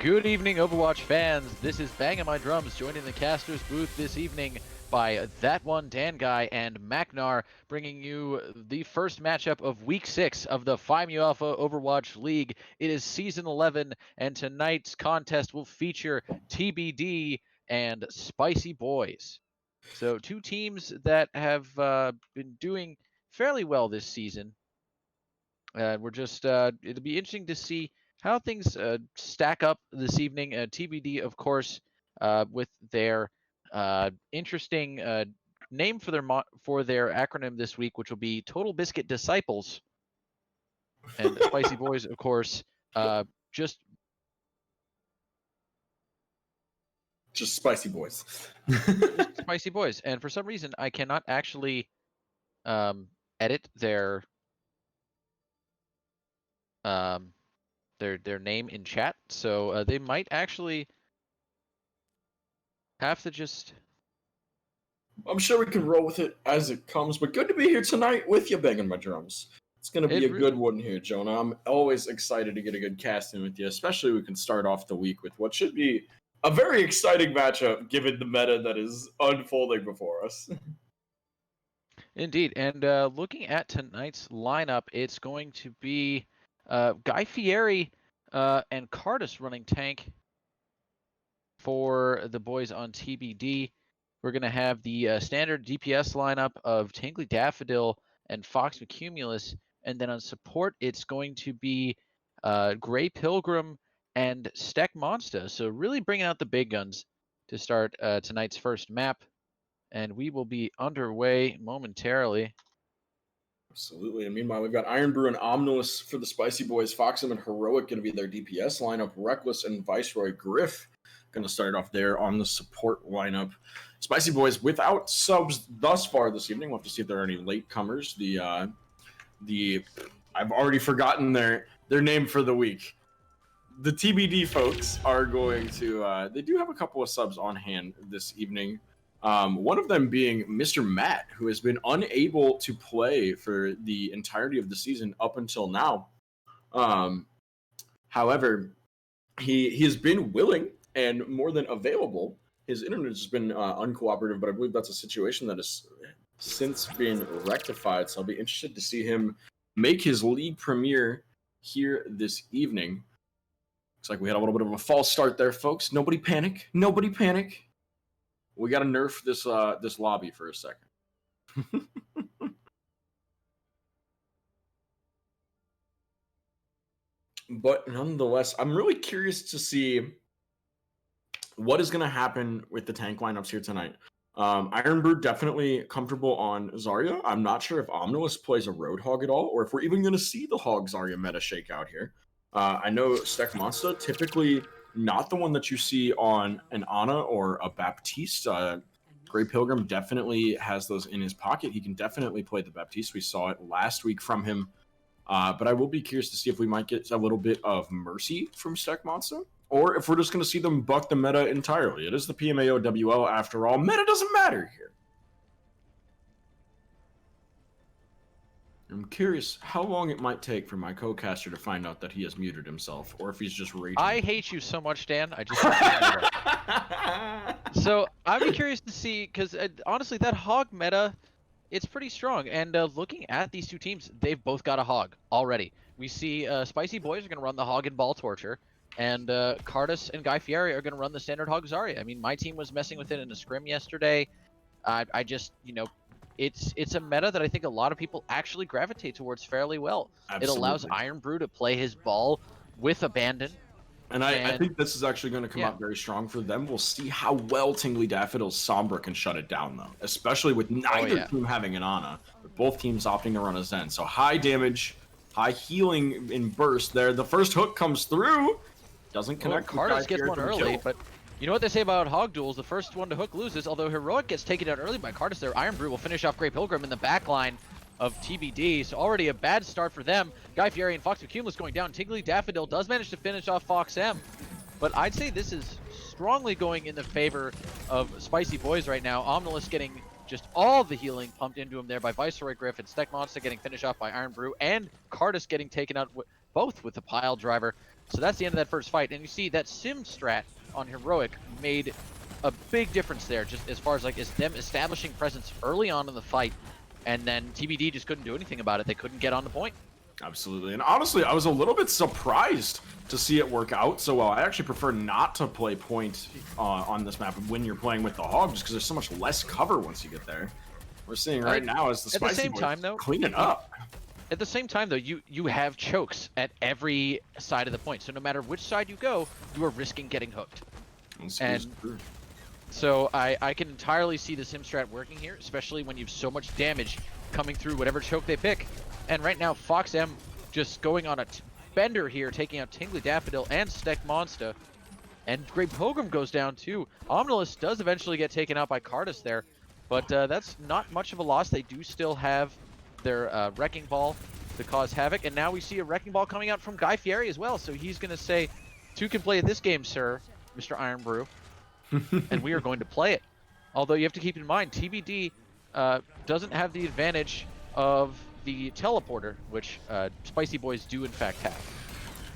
Good evening, Overwatch fans. This is Bangin' My Drums, joining the caster's booth this evening by That One Dan Guy and Macnar, bringing you the first matchup of Week 6 of the PMAOWL Overwatch League. It is Season 11, and tonight's contest will feature TBD and Spicy Boiz. So two teams that have been doing fairly well this season. It'll be interesting to see how things stack up this evening. TBD, of course, with their interesting name for their acronym this week, which will be Total Biscuit Disciples, and Spicy Boiz, of course, just Spicy Boiz. just Spicy Boiz. And for some reason, I cannot actually edit their name in chat, so they might actually have to just. I'm sure we can roll with it as it comes, but good to be here tonight with you, Banging My Drums. It's going to be a good one here, Jonah. I'm always excited to get a good cast in with you, especially we can start off the week with what should be a very exciting matchup given the meta that is unfolding before us. Indeed, and looking at tonight's lineup, it's going to be Guy Fieri and Cardus running tank for the boys on TBD. We're going to have the standard DPS lineup of Tingly Daffodil and Fox McCumulus, and then on support, it's going to be Gray Pilgrim and Steck Monster. So really bringing out the big guns to start tonight's first map, and we will be underway momentarily. Absolutely. And meanwhile, we've got Iron Brew and Omnilus for the Spicy Boiz. Foxum and Heroic going to be their DPS lineup. Reckless and Viceroy Griff going to start off there on the support lineup. Spicy Boiz without subs thus far this evening. We'll have to see if there are any latecomers. I've already forgotten their name for the week. The TBD folks are going to they do have a couple of subs on hand this evening. One of them being Mr. Matt, who has been unable to play for the entirety of the season up until now. However, he has been willing and more than available. His internet has been uncooperative, but I believe that's a situation that has since been rectified. So I'll be interested to see him make his league premiere here this evening. Looks like we had a little bit of a false start there, folks. Nobody panic. Nobody panic. We got to nerf this lobby for a second. But nonetheless, I'm really curious to see what is going to happen with the tank lineups here tonight. Iron Brew definitely comfortable on Zarya. I'm not sure if Omnilus plays a Roadhog at all, or if we're even going to see the Hog Zarya meta shake out here. I know Steck Monster typically not the one that you see on an Ana or a Baptiste. Grey Pilgrim definitely has those in his pocket. He can definitely play the Baptiste. We saw it last week from him. But I will be curious to see if we might get a little bit of mercy from Steck Monster, or if we're just going to see them buck the meta entirely. It is the PMAOWL after all. Meta doesn't matter here. I'm curious how long it might take for my co-caster to find out that he has muted himself, or if he's just raging. I hate you so much, Dan. I just So I'd be curious to see, because honestly, that Hog meta, it's pretty strong. And looking at these two teams, they've both got a Hog already. We see Spicy Boiz are going to run the Hog and Ball Torture, and Cardus and Guy Fieri are going to run the standard Hog Zarya. I mean, my team was messing with it in a scrim yesterday. I just, it's a meta that I think a lot of people actually gravitate towards fairly well. Absolutely. It allows Iron Brew to play his ball with abandon. And I think this is actually going to come out very strong for them. We'll see how well Tingly Daffodil's Sombra can shut it down, though, especially with neither team having an Ana, but both teams opting to run a Zen. So high damage, high healing in burst there. The first hook comes through. Doesn't connect. Cardus gets one early, but you know what they say about Hog duels? The first one to hook loses, although Heroic gets taken out early by Cardus there. Iron Brew will finish off Grey Pilgrim in the back line of TBD, so already a bad start for them. Guy Fieri and Fox McCumulus going down. Tingly Daffodil does manage to finish off Fox M, but I'd say this is strongly going in the favor of Spicy Boiz right now. Omnilus getting just all the healing pumped into him there by Viceroy Griff, and Steck Monster getting finished off by Iron Brew, and Cardus getting taken out both with the pile driver. So that's the end of that first fight. And you see that sim strat on Heroic made a big difference there, just as far as like them establishing presence early on in the fight, and then TBD just couldn't do anything about it. They couldn't get on the point. Absolutely. And honestly, I was a little bit surprised to see it work out so well. I actually prefer not to play point on this map when you're playing with the Hog, just because there's so much less cover once you get there. We're seeing right now as the Spicy Boys clean it up. At the same time, though, you have chokes at every side of the point. So no matter which side you go, you are risking getting hooked. And so I can entirely see the sim strat working here, especially when you have so much damage coming through whatever choke they pick. And right now, Fox M just going on a bender here, taking out Tingly Daffodil and Steck Monster. And Great Pilgrim goes down too. Omnilus does eventually get taken out by Cardus there, but that's not much of a loss. They do still have their Wrecking Ball to cause havoc. And now we see a Wrecking Ball coming out from Guy Fieri as well. So he's going to say, "Two can play this game, sir, Mr. Iron Brew." And we are going to play it. Although you have to keep in mind, TBD doesn't have the advantage of the teleporter, which Spicy Boys do in fact have.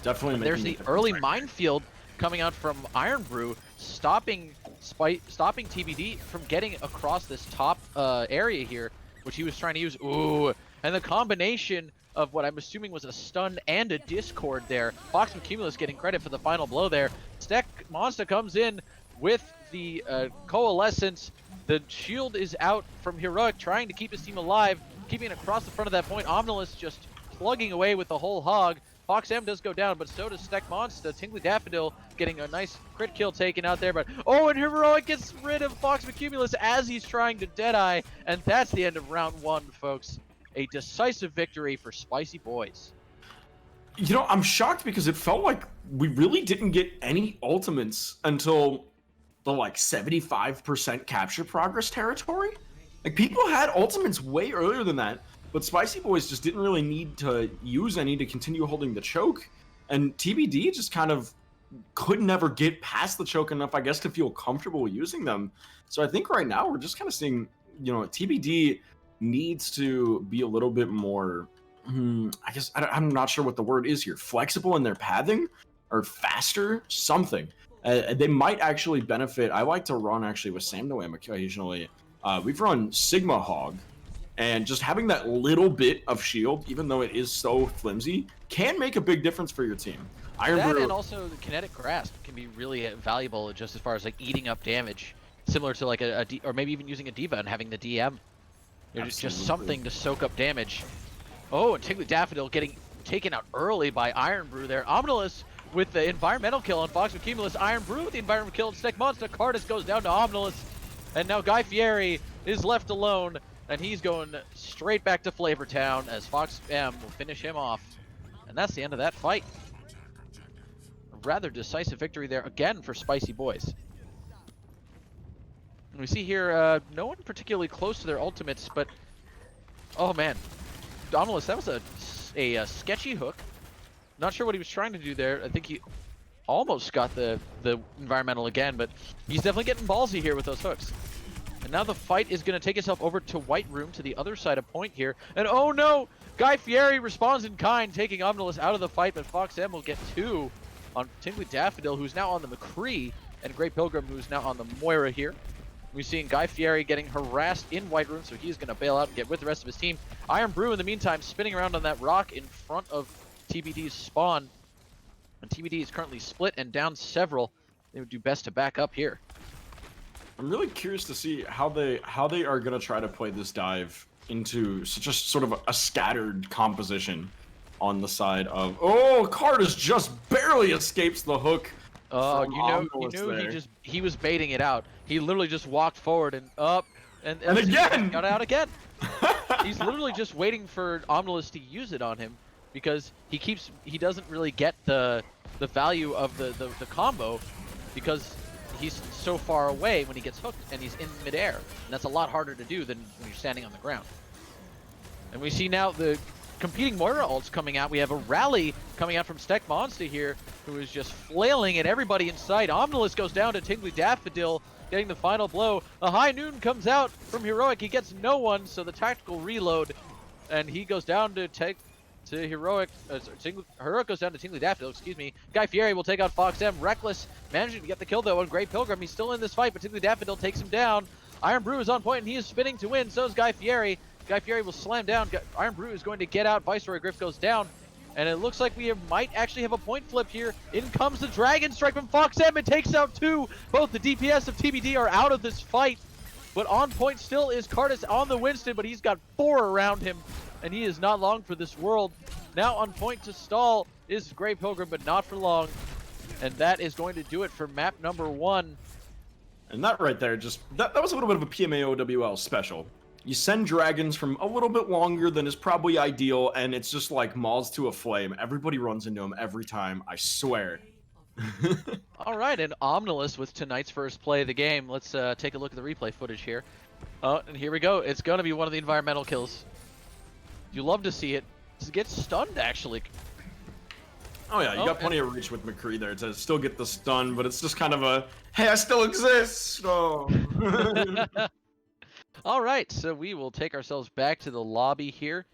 Definitely. There's the early minefield coming out from Iron Brew, stopping TBD from getting across this top area here, which he was trying to use. Ooh, and the combination of what I'm assuming was a stun and a discord there. Fox and Cumulus getting credit for the final blow there. Steck Monster comes in with the Coalescence. The shield is out from Heroic, trying to keep his team alive, keeping it across the front of that point. Omnilus just plugging away with the whole hog. Fox M does go down, but so does Steck Monster. Tingly Daffodil getting a nice crit kill taken out there, but oh, and Heroic gets rid of Fox McCumulus as he's trying to Deadeye, and that's the end of round one, folks. A decisive victory for Spicy Boys. You know, I'm shocked because it felt like we really didn't get any ultimates until the like 75% capture progress territory. Like, people had ultimates way earlier than that, but Spicy Boys just didn't really need to use any to continue holding the choke, and TBD just kind of could never get past the choke enough, I guess, to feel comfortable using them. So I think right now we're just kind of seeing, you know, TBD needs to be a little bit more, I guess, I'm not sure what the word is here, flexible in their pathing, or faster, something. They might actually benefit. I like to run actually with Sam Noam occasionally. We've run Sigma Hog, and just having that little bit of shield, even though it is so flimsy, can make a big difference for your team. And also the kinetic grasp can be really valuable, just as far as like eating up damage, similar to like or maybe even using a diva and having the DM. It's just something to soak up damage. Oh, and Tingly Daffodil getting taken out early by Iron Brew there. Omnilus with the environmental kill on Fox McCumulus. Iron Brew with the environmental kill on Steck Monster. Cardus goes down to Omnilus. And now Guy Fieri is left alone, and he's going straight back to Flavortown as Fox M will finish him off. And that's the end of that fight. A rather decisive victory there again for Spicy Boys. And we see here no one particularly close to their ultimates, but oh man, Omnilus, that was a sketchy hook. Not sure what he was trying to do there. I think he almost got the environmental again, but he's definitely getting ballsy here with those hooks. And now the fight is going to take itself over to White Room, to the other side of point here. And oh no! Guy Fieri responds in kind, taking Omnilus out of the fight, but Fox M will get two on Tingly Daffodil, who's now on the McCree, and Great Pilgrim, who's now on the Moira here. We've seen Guy Fieri getting harassed in White Room, so he's going to bail out and get with the rest of his team. Iron Brew, in the meantime, spinning around on that rock in front of TBD's spawn. And TBD is currently split and down several. They would do best to back up here. I'm really curious to see how they are going to try to play this dive into such a sort of a scattered composition on the side of, oh, Cardus just barely escapes the hook. Oh, you know, he was baiting it out. He literally just walked forward and up, and again got out again. He's literally just waiting for Omnilus to use it on him, because he doesn't really get the value of the combo, because he's so far away when he gets hooked and he's in midair, and that's a lot harder to do than when you're standing on the ground. And we see now the competing Moira ults coming out. We have a rally coming out from Steck Monster here, who is just flailing at everybody in sight. Omnilus goes down to Tingly Daffodil, getting the final blow. A High Noon comes out from Heroic. He gets no one, so the tactical reload, and he goes down to take to Heroic. Heroic goes down to Tingly Daffodil, excuse me. Guy Fieri will take out Fox M. Reckless managing to get the kill though on Great Pilgrim. He's still in this fight, but Tingly Daffodil takes him down. Iron Brew is on point and he is spinning to win. So is Guy Fieri. Guy Fieri will slam down. Iron Brew is going to get out. Viceroy Griff goes down. And it looks like we might actually have a point flip here. In comes the Dragon Strike from Fox M. It takes out two. Both the DPS of TBD are out of this fight. But on point still is Cardis on the Winston, but he's got 4 around him. And he is not long for this world. Now on point to stall is Grey Pilgrim, but not for long. And that is going to do it for map number 1. And that right there, that was a little bit of a PMAOWL special. You send dragons from a little bit longer than is probably ideal, and it's just like Mauls to a flame. Everybody runs into him every time, I swear. All right, and Omnilus with tonight's first play of the game. Let's take a look at the replay footage here. Oh, and here we go. It's going to be one of the environmental kills. You love to see it. It gets stunned, actually. Oh yeah, you got plenty of reach with McCree there to still get the stun, but it's just kind of a, hey, I still exist! Oh. All right, so we will take ourselves back to the lobby here.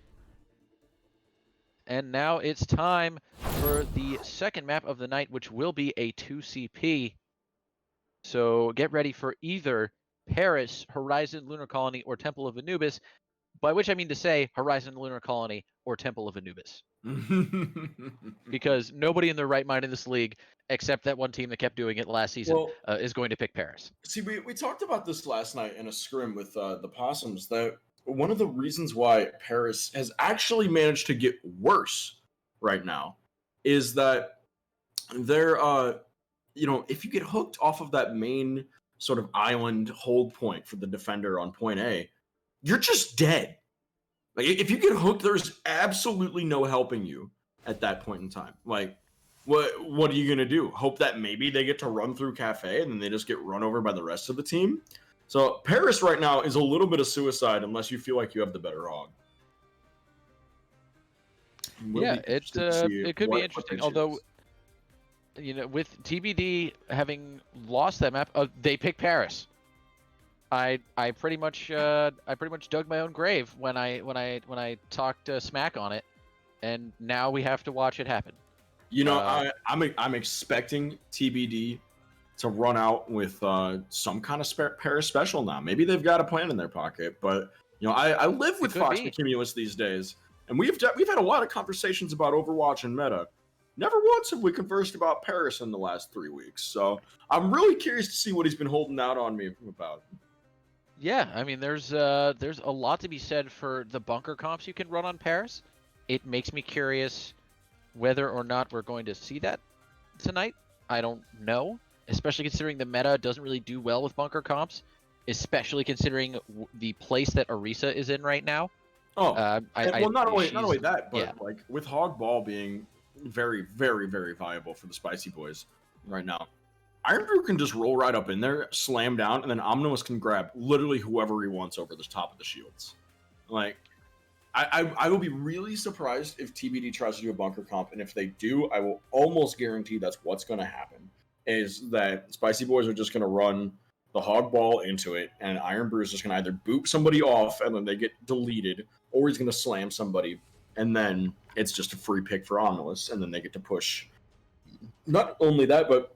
And now it's time for the second map of the night, which will be a 2CP. So get ready for either Paris, Horizon, Lunar Colony, or Temple of Anubis, by which I mean to say Horizon, Lunar Colony, or Temple of Anubis. Because nobody in their right mind in this league, except that one team that kept doing it last season, is going to pick Paris. See, we talked about this last night in a scrim with the Possums, that one of the reasons why Paris has actually managed to get worse right now is that they're, if you get hooked off of that main sort of island hold point for the defender on point A, you're just dead. Like, if you get hooked, there's absolutely no helping you at that point in time. Like, what are you going to do? Hope that maybe they get to run through Cafe and then they just get run over by the rest of the team? So Paris right now is a little bit of suicide unless you feel like you have the better hog. Yeah, it could be interesting. Although, with TBD having lost that map, they pick Paris. I pretty much dug my own grave when I talked smack on it, and now we have to watch it happen. I'm expecting TBD to run out with some kind of Paris special now. Maybe they've got a plan in their pocket, but I live with Fox Cumulus these days, and we've had a lot of conversations about Overwatch and meta. Never once have we conversed about Paris in the last 3 weeks, so I'm really curious to see what he's been holding out on me about. Yeah, I mean, there's a lot to be said for the bunker comps you can run on Paris. It makes me curious whether or not we're going to see that tonight. I don't know, especially considering the meta doesn't really do well with bunker comps, especially considering the place that Orisa is in right now. Not only that, but like with Hog Ball being very, very, very viable for the Spicy Boys right now. Iron Brew can just roll right up in there, slam down, and then Omnilus can grab literally whoever he wants over the top of the shields. Like, I will be really surprised if TBD tries to do a bunker comp, and if they do, I will almost guarantee that's what's going to happen, is that Spicy Boys are just going to run the Hog Ball into it, and Iron Brew is just going to either boop somebody off, and then they get deleted, or he's going to slam somebody, and then it's just a free pick for Omnilus, and then they get to push. Not only that, but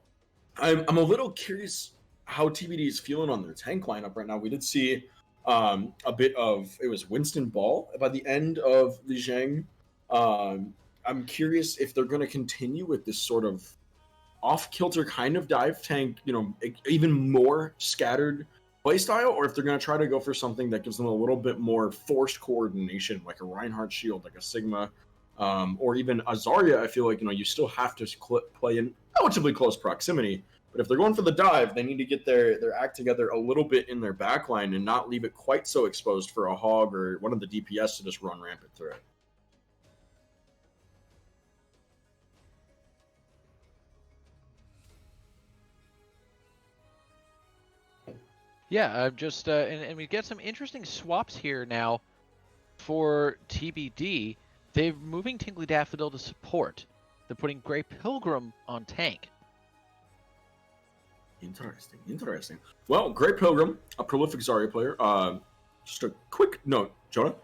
I'm a little curious how TBD is feeling on their tank lineup right now. We did see a bit of, it was Winston Ball by the end of the Zhang. I'm curious if they're going to continue with this sort of off-kilter kind of dive tank, even more scattered playstyle, or if they're going to try to go for something that gives them a little bit more forced coordination, like a Reinhardt shield, like a Sigma, or even a Zarya. I feel like, you still have to play in relatively close proximity, but if they're going for the dive, they need to get their act together a little bit in their backline and not leave it quite so exposed for a Hog or one of the DPS to just run rampant through it. Yeah, and we get some interesting swaps here now for TBD. They're moving Tingly Daffodil to support. They're putting Grey Pilgrim on tank. Interesting. Well, Grey Pilgrim, a prolific Zarya player. Just a quick note, Jonah.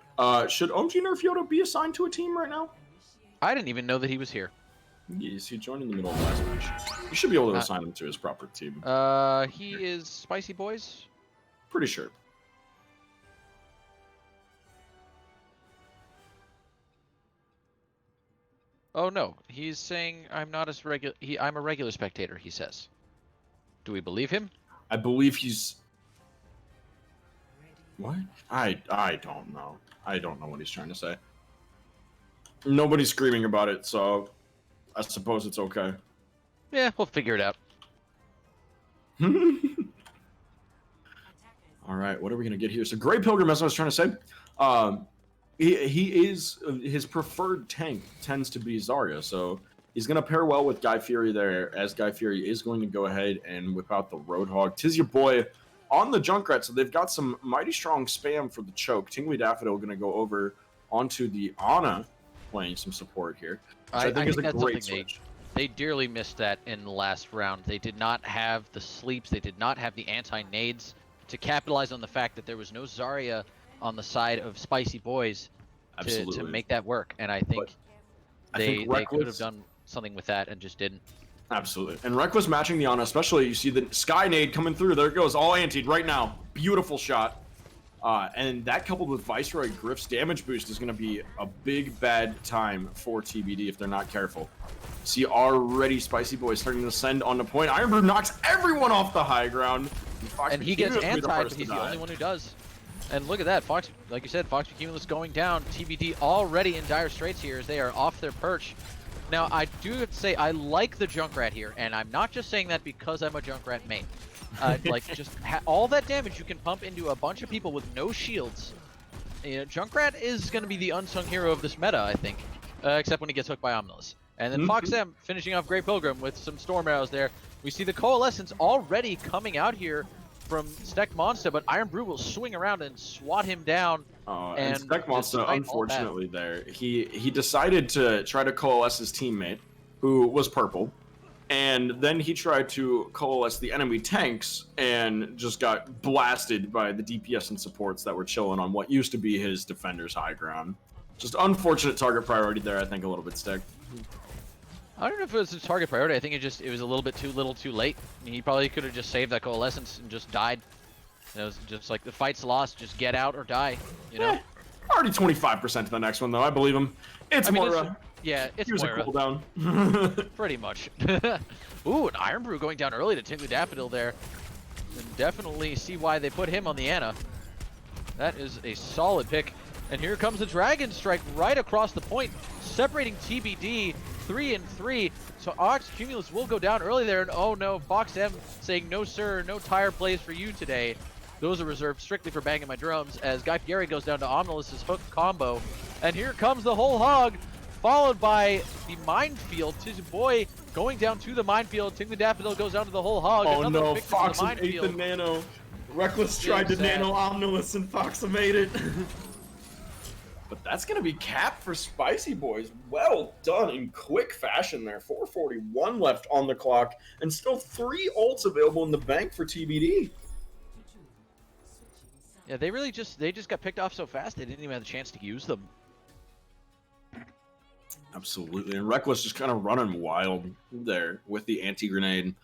Should OMG Nerf Yoda be assigned to a team right now? I didn't even know that he was here. Yes, he joined in the middle of the last match. You should be able to assign him to his proper team. He is Spicy Boiz. Pretty sure. Oh no, he's saying I'm not as regular. I'm a regular spectator. He says. Do we believe him? I believe he's. What? I don't know. I don't know what he's trying to say. Nobody's screaming about it, so I suppose it's okay. Yeah, we'll figure it out. All right, what are we gonna get here? So Grey Pilgrim, as I was trying to say, he is his preferred tank tends to be Zarya, so he's gonna pair well with Guy Fury there, as Guy Fury is going to go ahead and whip out the Roadhog. Tis your boy on the Junkrat, so they've got some mighty strong spam for the choke. Tingly Daffodil gonna go over onto the Ana, playing some support here. I think is a that's great something switch. they dearly missed that in the last round. They did not have the sleeps. They did not have the anti-nades to capitalize on the fact that there was no Zarya on the side of Spicy Boiz to make that work. And I think they could have done something with that and just didn't. Absolutely. And Reckless matching the Ana, especially you see the Sky Nade coming through. There it goes, all antied right now. Beautiful shot. And that coupled with Viceroy Griff's damage boost is going to be a big bad time for TBD if they're not careful. See already Spicy Boiz starting to send on the point. Ironbrew knocks everyone off the high ground. And he gets anti, but he's the only one who does. And look at that, Fox, like you said, Fox Cumulus going down. TBD already in dire straits here as they are off their perch. Now, I do have to say, I like the Junkrat here, and I'm not just saying that because I'm a Junkrat main. Like, just all that damage you can pump into a bunch of people with no shields. You know, Junkrat is going to be the unsung hero of this meta, I think, except when he gets hooked by Omnilus. And then Fox M finishing off Grey Pilgrim with some Storm Arrows there. We see the Coalescence already coming out here from Steck Monster, but Iron Brew will swing around and swat him down. And Steck Monster, unfortunately, there he decided to try to coalesce his teammate, who was purple, and then he tried to coalesce the enemy tanks and just got blasted by the DPS and supports that were chilling on what used to be his defender's high ground. Just unfortunate target priority there, I think, a little bit, Steck. I don't know if it was a target priority. I think it was a little bit too little too late. I mean, he probably could have just saved that Coalescence and just died. It was just like the fight's lost, just get out or die, you know? Already 25% to the next one, though. I believe him. It's Moira. It's Here's Moira. a cooldown. Pretty much. Ooh, an Iron Brew going down early to Tingly Daffodil there. And definitely see why they put him on the Ana. That is a solid pick. And here comes the Dragon Strike right across the point, separating TBD 3 and 3. So Ox Cumulus will go down early there, and oh no, Fox M saying no sir, no tire plays for you today. Those are reserved strictly for banging my drums as Guy Fieri goes down to Omnilus's hook combo. And here comes the whole hog, followed by the minefield. Tis your boy going down to the minefield. Tingly Daffodil goes down to the whole hog. Oh another no, victory Fox to the ate the minefield. nano. Reckless tried to nano Omnilus and Fox made it. But that's going to be capped for Spicy Boiz. Well done in quick fashion there. 4:41 left on the clock, and still 3 ults available in the bank for TBD. Yeah, they just got picked off so fast they didn't even have the chance to use them. Absolutely, and Reckless just kind of running wild there with the anti-grenade,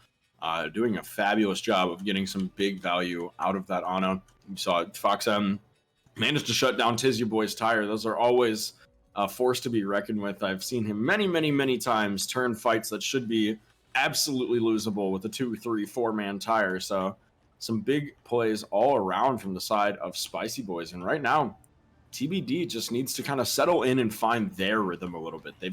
doing a fabulous job of getting some big value out of that Ana. You saw Fox M managed to shut down Tis Your Boy's tire. Those are always a force to be reckoned with. I've seen him many times turn fights that should be absolutely losable with a 2, 3, 4-man tire. So some big plays all around from the side of Spicy Boiz. And right now, TBD just needs to kind of settle in and find their rhythm a little bit. I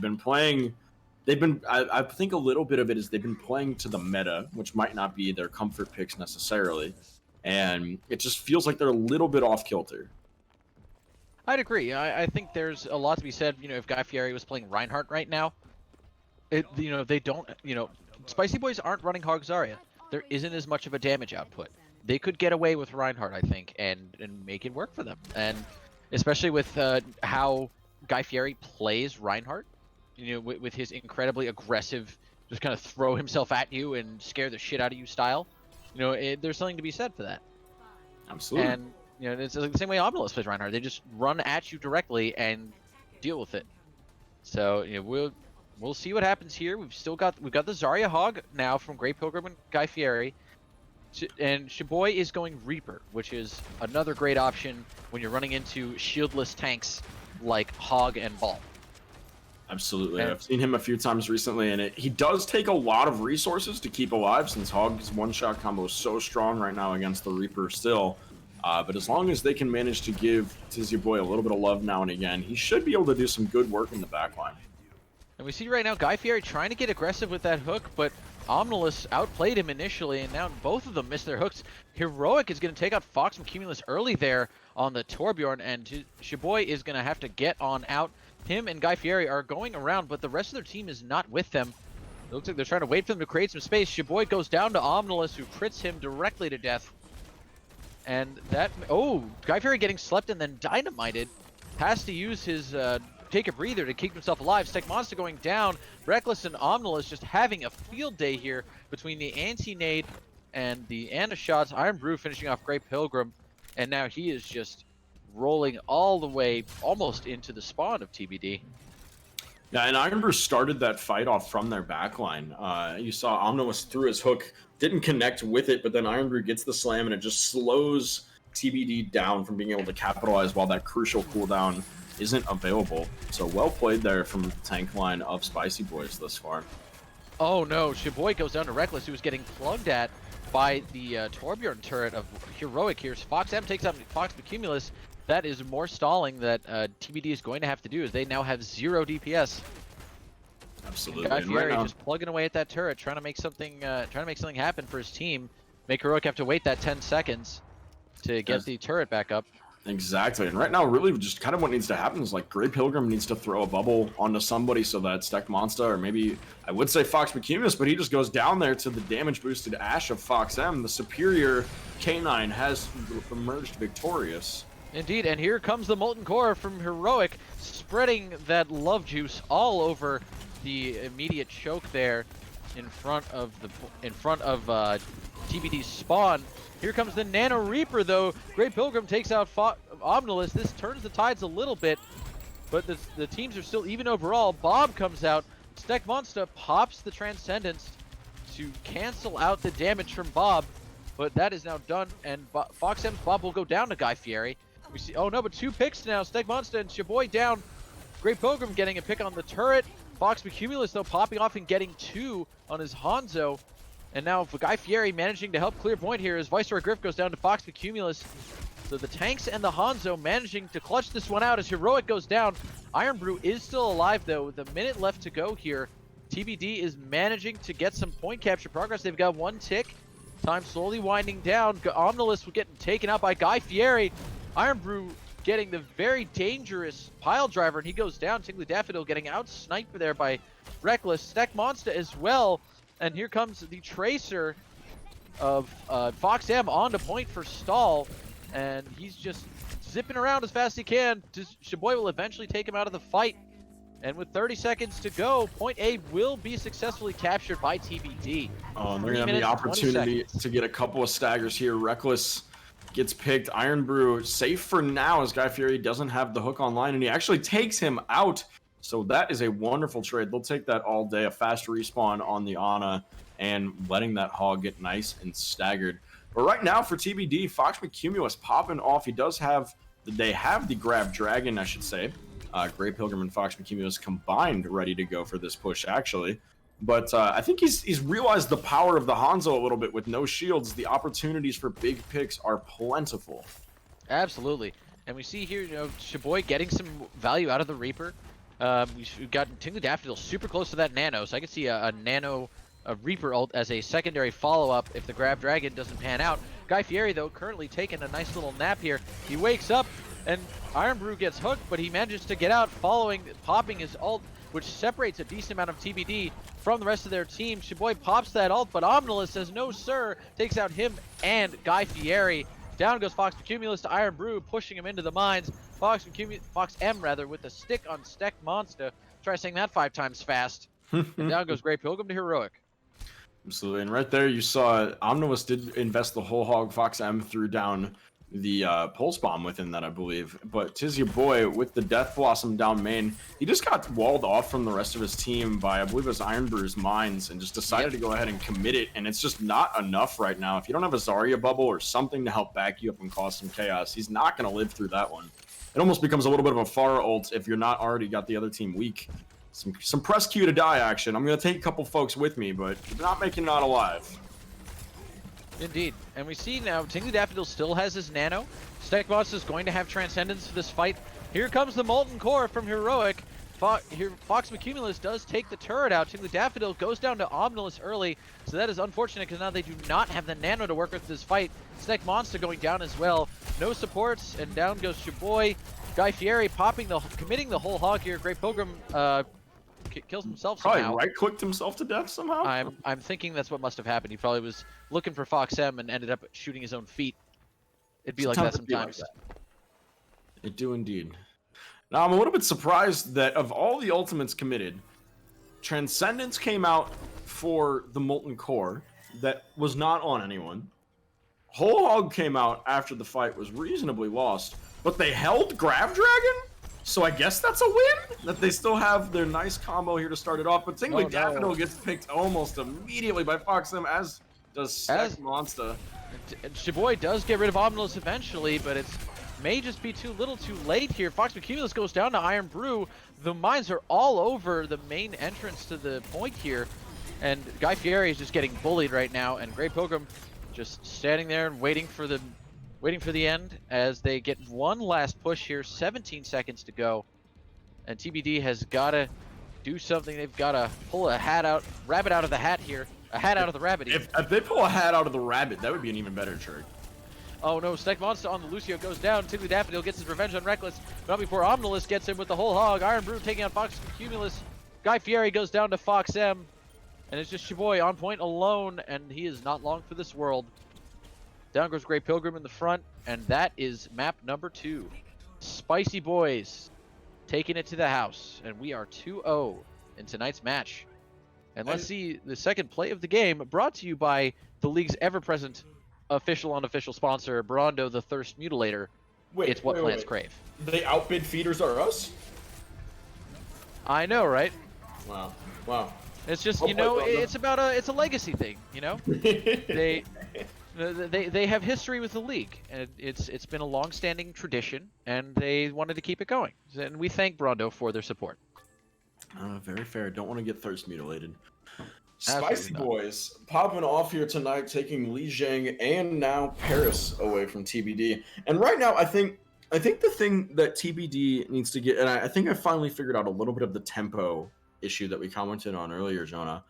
think a little bit of it is they've been playing to the meta, which might not be their comfort picks necessarily. And it just feels like they're a little bit off kilter. I'd agree. I think there's a lot to be said. You know, if Guy Fieri was playing Reinhardt right now, they don't. You know, Spicy Boiz aren't running Hog Zarya. There isn't as much of a damage output. They could get away with Reinhardt, I think, and make it work for them. And especially with how Guy Fieri plays Reinhardt, you know, with his incredibly aggressive, just kind of throw himself at you and scare the shit out of you style. You know, there's something to be said for that. Absolutely. And you know, it's like the same way Omnilus plays Reinhardt. They just run at you directly and deal with it. So we'll see what happens here. We've got the Zarya Hog now from Great Pilgrim and Guy Fieri. And Shiboy is going Reaper, which is another great option when you're running into shieldless tanks like Hog and Ball. Absolutely. I've seen him a few times recently, and he does take a lot of resources to keep alive since Hog's one-shot combo is so strong right now against the Reaper still. But as long as they can manage to give Tizzyaboy a little bit of love now and again, he should be able to do some good work in the backline. And we see right now Guy Fieri trying to get aggressive with that hook, but Omnilus outplayed him initially, and now both of them missed their hooks. Heroic is going to take out Fox from Cumulus early there on the Torbjorn, and Shiboy is going to have to get on out. Him and Guy Fieri are going around, but the rest of their team is not with them. It looks like they're trying to wait for them to create some space. Shiboy goes down to Omnilus, who crits him directly to death. And that... Oh, Guy Fieri getting slept and then dynamited. Has to use his take a breather to keep himself alive. Steck Monster going down. Reckless and Omnilus just having a field day here between the anti-nade and the Ana shots. Iron Brew finishing off Great Pilgrim. And now he is just rolling all the way almost into the spawn of TBD. Yeah, and Iron Brew started that fight off from their backline. You saw Omnilus threw his hook, didn't connect with it, but then Iron Brew gets the slam and it just slows TBD down from being able to capitalize while that crucial cooldown isn't available. So well played there from the tank line of Spicy Boys thus far. Oh no, Shiboy goes down to Reckless, who was getting plugged at by the Torbjorn turret of Heroic here. Fox M takes out Fox Cumulus. That is more stalling that TBD is going to have to do, as they now have 0 DPS. Absolutely. Guy Fieri just plugging away at that turret, trying to make something happen for his team. Make Heroic have to wait that 10 seconds to get the turret back up. Exactly, and right now, really, just kind of what needs to happen is like Great Pilgrim needs to throw a bubble onto somebody so that Steck Monster, or maybe I would say Fox Cumulus, but he just goes down there to the damage boosted Ash of Fox M. The superior K9 has emerged victorious. Indeed, and here comes the Molten Core from Heroic, spreading that love juice all over the immediate choke there in front of TBD's spawn. Here comes the Nano Reaper, though. Great Pilgrim takes out Omnilus. This turns the tides a little bit, but the teams are still even overall. Bob comes out. Steck Monster pops the Transcendence to cancel out the damage from Bob, but that is now done, and Fox M's Bob will go down to Guy Fieri. We see, oh no, but 2 picks now. Steck Monster and Shiboy down. Great Pilgrim getting a pick on the turret. Fox Cumulus, though, popping off and getting 2 on his Hanzo. And now for Guy Fieri managing to help clear point here as Viceroy Griff goes down to Fox Cumulus. So the tanks and the Hanzo managing to clutch this one out as Heroic goes down. Iron Brew is still alive, though, with a minute left to go here. TBD is managing to get some point capture progress. They've got 1 tick. Time slowly winding down. Omnilus getting taken out by Guy Fieri. Iron Brew getting the very dangerous pile driver, and he goes down. Tiggly Daffodil getting out-sniped there by Reckless. Steck Monster as well. And here comes the Tracer of Fox M onto point for stall. And he's just zipping around as fast as he can. Shiboy will eventually take him out of the fight. And with 30 seconds to go, point A will be successfully captured by TBD. Oh, they're going to have the opportunity to get a couple of staggers here. Reckless gets picked. Iron Brew safe for now as Guy Fieri doesn't have the hook online, and he actually takes him out. So that is a wonderful trade. They'll take that all day. A fast respawn on the Ana and letting that Hog get nice and staggered. But right now for TBD, Fox Cumulus popping off. They have the Grab Dragon, I should say. Great Pilgrim and Fox Cumulus combined ready to go for this push, actually. But I think he's realized the power of the Hanzo a little bit with no shields. The opportunities for big picks are plentiful. Absolutely. And we see here, Shiboy getting some value out of the Reaper. We've got Tiggly Daffodil super close to that Nano, so I can see a Reaper ult as a secondary follow-up if the Grab Dragon doesn't pan out. Guy Fieri, though, currently taking a nice little nap here. He wakes up, and Iron Brew gets hooked, but he manages to get out popping his ult, which separates a decent amount of TBD from the rest of their team. Shiboy pops that ult, but Omnilus says, no sir, takes out him and Guy Fieri. Down goes Fox Cumulus to Iron Brew, pushing him into the mines. Fox M with the stick on Steck Monster. Try saying that 5 times fast. And down goes Great Pilgrim to Heroic. Absolutely, and right there you saw Omnilus did invest the whole hog. Fox M threw down the pulse bomb within that, I believe. But tis your boy with the Death Blossom down main. He just got walled off from the rest of his team by, I believe it was Iron Brew's mines, and just decided to go ahead and commit it. And it's just not enough right now. If you don't have a Zarya bubble or something to help back you up and cause some chaos, he's not going to live through that one. It almost becomes a little bit of a Pharah ult if you're not already got the other team weak. Some press Q to die action. I'm going to take a couple folks with me, but not making it out alive. Indeed. And we see now Tingly Daffodil still has his nano. Stekboss is going to have Transcendence for this fight. Here comes the Molten Core from Heroic. Fox Macumulus does take the turret out. Tingly Daffodil goes down to Omnilus early, so that is unfortunate because now they do not have the nano to work with this fight. Stek Monster going down as well. No supports, and down goes Shaboy. Guy Fieri committing the whole hog here. Great Pilgrim kills himself somehow. Probably right-clicked himself to death somehow? I'm thinking that's what must have happened. He probably was looking for Fox M and ended up shooting his own feet. It'd be like that sometimes. It do indeed. Now, I'm a little bit surprised that of all the ultimates committed, Transcendence came out for the Molten Core that was not on anyone. Whole Hog came out after the fight was reasonably lost, but they held Grav Dragon? So I guess that's a win? That they still have their nice combo here to start it off, but Tingly Daffodil gets picked almost immediately by Foxem, as does Stek Monster. And Shaboy does get rid of Omnilus eventually, but it may just be too little too late here. Fox Macumulus goes down to Iron Brew. The mines are all over the main entrance to the point here, and Guy Fieri is just getting bullied right now, and Grey Pilgrim just standing there and waiting for the end as they get one last push here. 17 seconds to go, and TBD has got to do something. They've got to pull a rabbit out of the hat here. A hat out of the rabbit. If they pull a hat out of the rabbit, that would be an even better trick. Oh no, Stek Monster on the Lucio goes down. Tingly Daffodil gets his revenge on Reckless. Not before Omnilus gets him with the whole hog. Iron Brew taking out Fox Cumulus. Guy Fieri goes down to Fox M. And it's just Shaboy on point alone, and he is not long for this world. Down goes Grey Pilgrim in the front, and that is map number 2. Spicy Boys taking it to the house, and we are 2-0 in tonight's match. And let's see the second play of the game, brought to you by the league's ever-present official unofficial sponsor, Brondo the Thirst Mutilator. It's what plants crave. They outbid Feeders are us? I know, right? Wow. It's just, it's a legacy thing, they have history with the league, and it's been a long-standing tradition, and they wanted to keep it going. And we thank Brondo for their support. Very fair. Don't want to get thirst mutilated. Spicy Boys popping off here tonight, taking Li Zhang and now Paris away from TBD. And right now, I think the thing that TBD needs to get, and I think I finally figured out a little bit of the tempo issue that we commented on earlier, Jonah.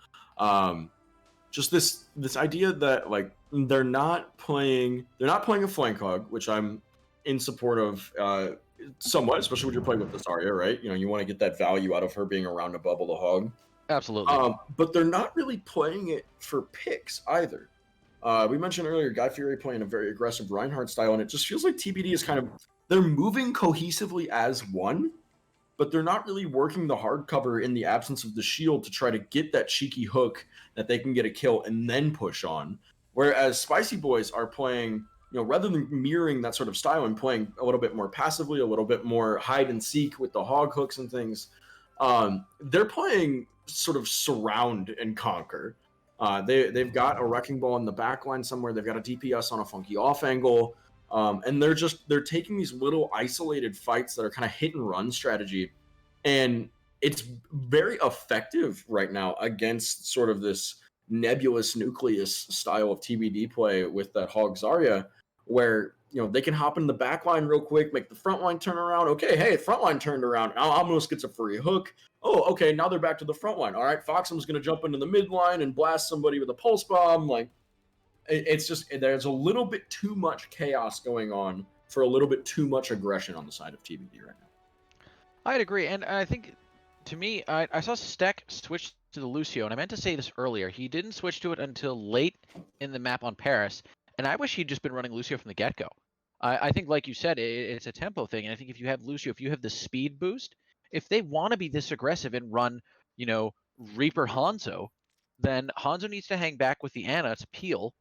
Just this idea that like they're not playing a flank hog, which I'm in support of somewhat, especially when you're playing with the Zarya, right? You want to get that value out of her being around a bubble to hog. Absolutely. But they're not really playing it for picks either. We mentioned earlier Guy Fieri playing a very aggressive Reinhardt style, and it just feels like TBD is they're moving cohesively as one, but they're not really working the hard cover in the absence of the shield to try to get that cheeky hook that they can get a kill and then push on. Whereas Spicy Boys are playing, rather than mirroring that sort of style and playing a little bit more passively, a little bit more hide and seek with the hog hooks and things, they're playing sort of surround and conquer. They've got a wrecking ball in the back line somewhere. They've got a DPS on a funky off angle. And they're taking these little isolated fights that are kind of hit and run strategy. And it's very effective right now against sort of this nebulous nucleus style of TBD play with that Hog Zarya, where they can hop in the back line real quick, make the front line turn around. Okay, hey, front line turned around. Now Omnilus gets a free hook. Oh, okay, now they're back to the front line. All right, Foxham's going to jump into the mid line and blast somebody with a pulse bomb. Like, it's just, there's a little bit too much chaos going on for a little bit too much aggression on the side of TBD right now. I'd agree, and I think, to me, I saw Stek switch to the Lucio, and I meant to say this earlier. He didn't switch to it until late in the map on Paris, and I wish he'd just been running Lucio from the get-go. I think, like you said, it's a tempo thing, and I think if you have Lucio, if you have the speed boost, if they want to be this aggressive and run, Reaper Hanzo, then Hanzo needs to hang back with the Ana to peel,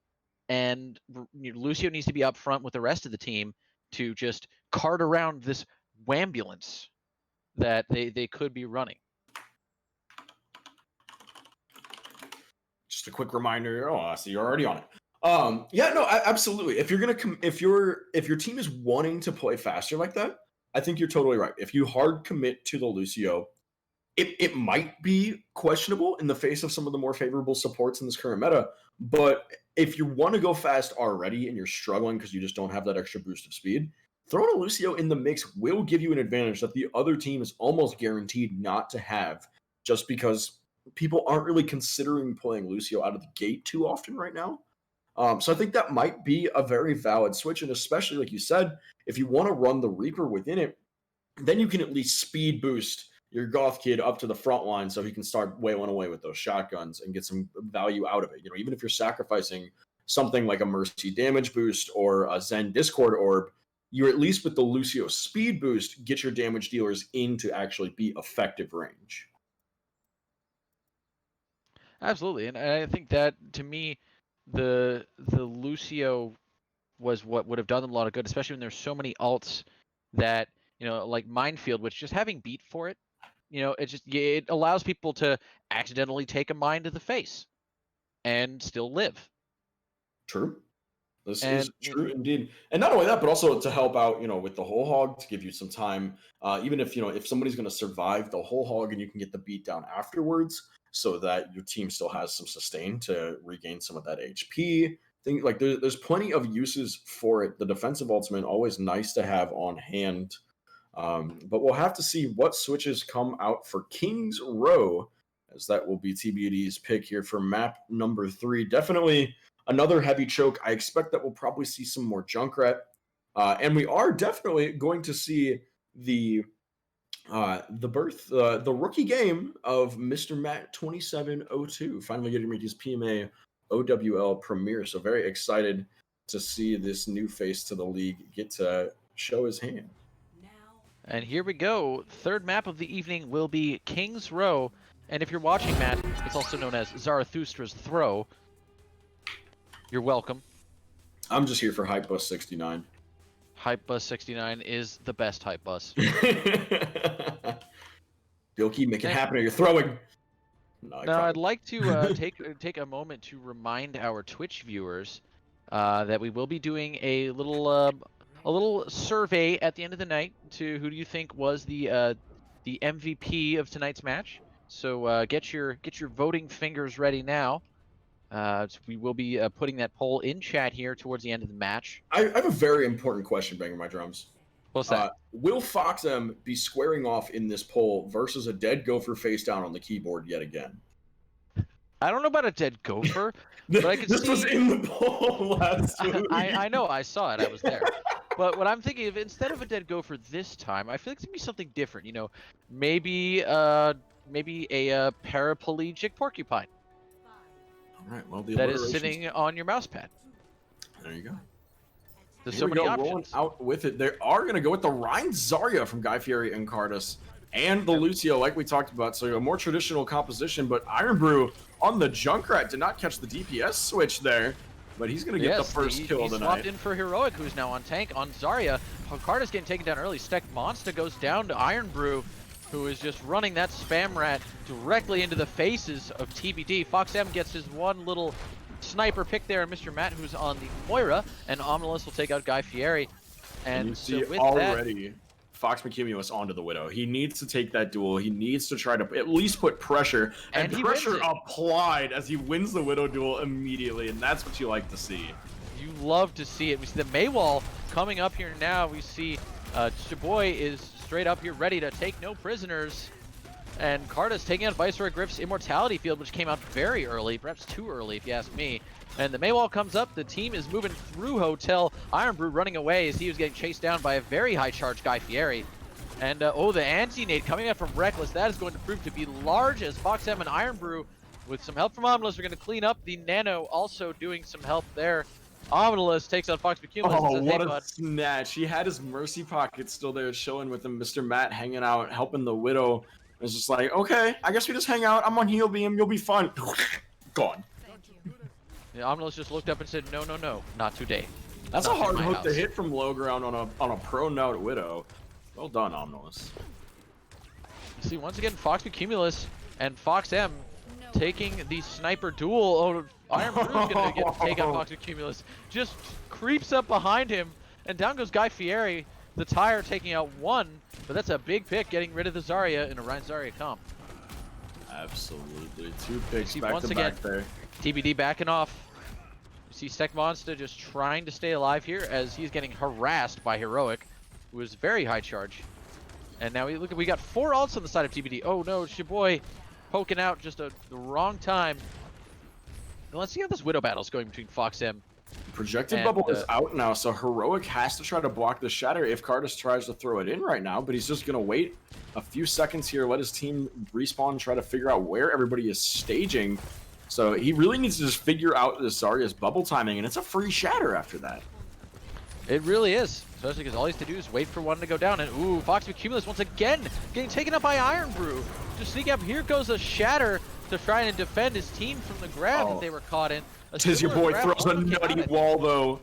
and Lucio needs to be up front with the rest of the team to just cart around this wambulance that they could be running. Just a quick reminder. Oh, so you're already on it. Yeah, no, absolutely. If you're gonna if your team is wanting to play faster like that, I think you're totally right. If you hard commit to the Lucio, it might be questionable in the face of some of the more favorable supports in this current meta. But if you want to go fast already and you're struggling because you just don't have that extra boost of speed, throwing a Lucio in the mix will give you an advantage that the other team is almost guaranteed not to have, just because people aren't really considering playing Lucio out of the gate too often right now. So I think that might be a very valid switch, and especially like you said, if you want to run the Reaper within it, then you can at least speed boost your Goth kid up to the front line so he can start wailing away with those shotguns and get some value out of it. Even if you're sacrificing something like a Mercy damage boost or a Zen Discord orb, you at least with the Lucio speed boost get your damage dealers in to actually be effective range. Absolutely, and I think that to me, the Lucio was what would have done them a lot of good, especially when there's so many alts that like Minefield, which just having beat for it, it allows people to accidentally take a mine to the face and still live. True. This is true indeed. And not only that, but also to help out, with the whole hog, to give you some time, even if, if somebody's going to survive the whole hog and you can get the beat down afterwards so that your team still has some sustain to regain some of that HP. Like there's plenty of uses for it. The defensive ultimate, always nice to have on hand. But we'll have to see what switches come out for King's Row, as that will be TBD's pick here for map number 3. Definitely another heavy choke. I expect that we'll probably see some more Junkrat. And we are definitely going to see the rookie game of Mr. Matt 2702 finally getting to make his PMAOWL premiere. So very excited to see this new face to the league get to show his hand. And here we go. Third map of the evening will be King's Row. And if you're watching, Matt, it's also known as Zarathustra's Throw. You're welcome. I'm just here for Hype Bus 69. Hype Bus 69 is the best hype bus. Bilky, make it happen or you're throwing. Now, I'd like to take a moment to remind our Twitch viewers that we will be doing a little survey at the end of the night to who do you think was the MVP of tonight's match. So get your voting fingers ready now. So we will be putting that poll in chat here towards the end of the match. I have a very important question, banging my drums. What's that? Will FoxM be squaring off in this poll versus a dead gopher face down on the keyboard yet again? I don't know about a dead gopher, but I could see... This was in the poll last week. I know, I saw it, I was there. But what I'm thinking of, instead of a dead gopher this time, I feel like it's gonna be something different. Maybe a paraplegic porcupine. All right, well, that is sitting on your mouse pad. There you go. There's so many options. Rolling out with it. They are going to go with the Rein Zarya from Guy Fieri and Cardus, and the Lucio, like we talked about. So a more traditional composition, but Iron Brew on the Junkrat did not catch the DPS switch there, but he's going to get the first kill tonight. He swapped in for Heroic, who's now on tank. On Zarya, Cardus getting taken down early. Steck Monster goes down to Iron Brew, who is just running that spam rat directly into the faces of TBD. FoxM gets his one little sniper pick there, and Mr. Matt, who's on the Moira, and Omnilus will take out Guy Fieri. And you see so already, Fox McCumulus onto the Widow. He needs to take that duel. He needs to try to at least put pressure, and pressure applied as he wins the Widow duel immediately, and that's what you like to see. You love to see it. We see the PMAOWL coming up here now. We see Chaboy is straight up here, ready to take no prisoners. And Cardus taking out Viceroy Griff's Immortality Field, which came out very early, perhaps too early if you ask me. And the PMAOWL comes up, the team is moving through Hotel. Iron Brew running away as he was getting chased down by a very high charge Guy Fieri. And the anti-nade coming out from Reckless, that is going to prove to be large as FoxM and Iron Brew, with some help from Omnilus, are going to clean up. The Nano also doing some help there. Omnilus takes out Fox McCumulus. Oh, what a snatch. He had his Mercy pocket still there showing with him, Mr. Matt hanging out, helping the Widow. It's just like, okay, I guess we just hang out. I'm on heal beam. You'll be fine. Gone. Omnilus just looked up and said, no, no, no, not today. That's a Not in hard my hook house. to hit from low ground on a pro note Widow. Well done, Omnilus. You see, once again, Fox Cumulus and Fox M taking the sniper duel. Oh, Iron Brew's gonna take out Fox Cumulus. Just creeps up behind him, and down goes Guy Fieri. The tire taking out one, but that's a big pick, getting rid of the Zarya in a Ryan Zarya comp. Absolutely, 2 picks Once back to again, back there. TBD backing off. You see Stek Monster just trying to stay alive here as he's getting harassed by Heroic, who is very high charge. And now we got 4 ults on the side of TBD. Oh no, Shaboy poking out just the wrong time. And let's see how this Widow battle's going between Fox M. Projected And, bubble is out now, so Heroic has to try to block the shatter if Cardis tries to throw it in right now, but he's just going to wait a few seconds here, let his team respawn, try to figure out where everybody is staging. So he really needs to just figure out the Zarya's bubble timing, and it's a free shatter after that. It really is, especially because all he has to do is wait for one to go down. And ooh, Fox Cumulus once again getting taken up by Iron Brew. Just sneak up, here goes a shatter to try and defend his team from the grab that they were caught in. Tis your boy throws a nutty wall though.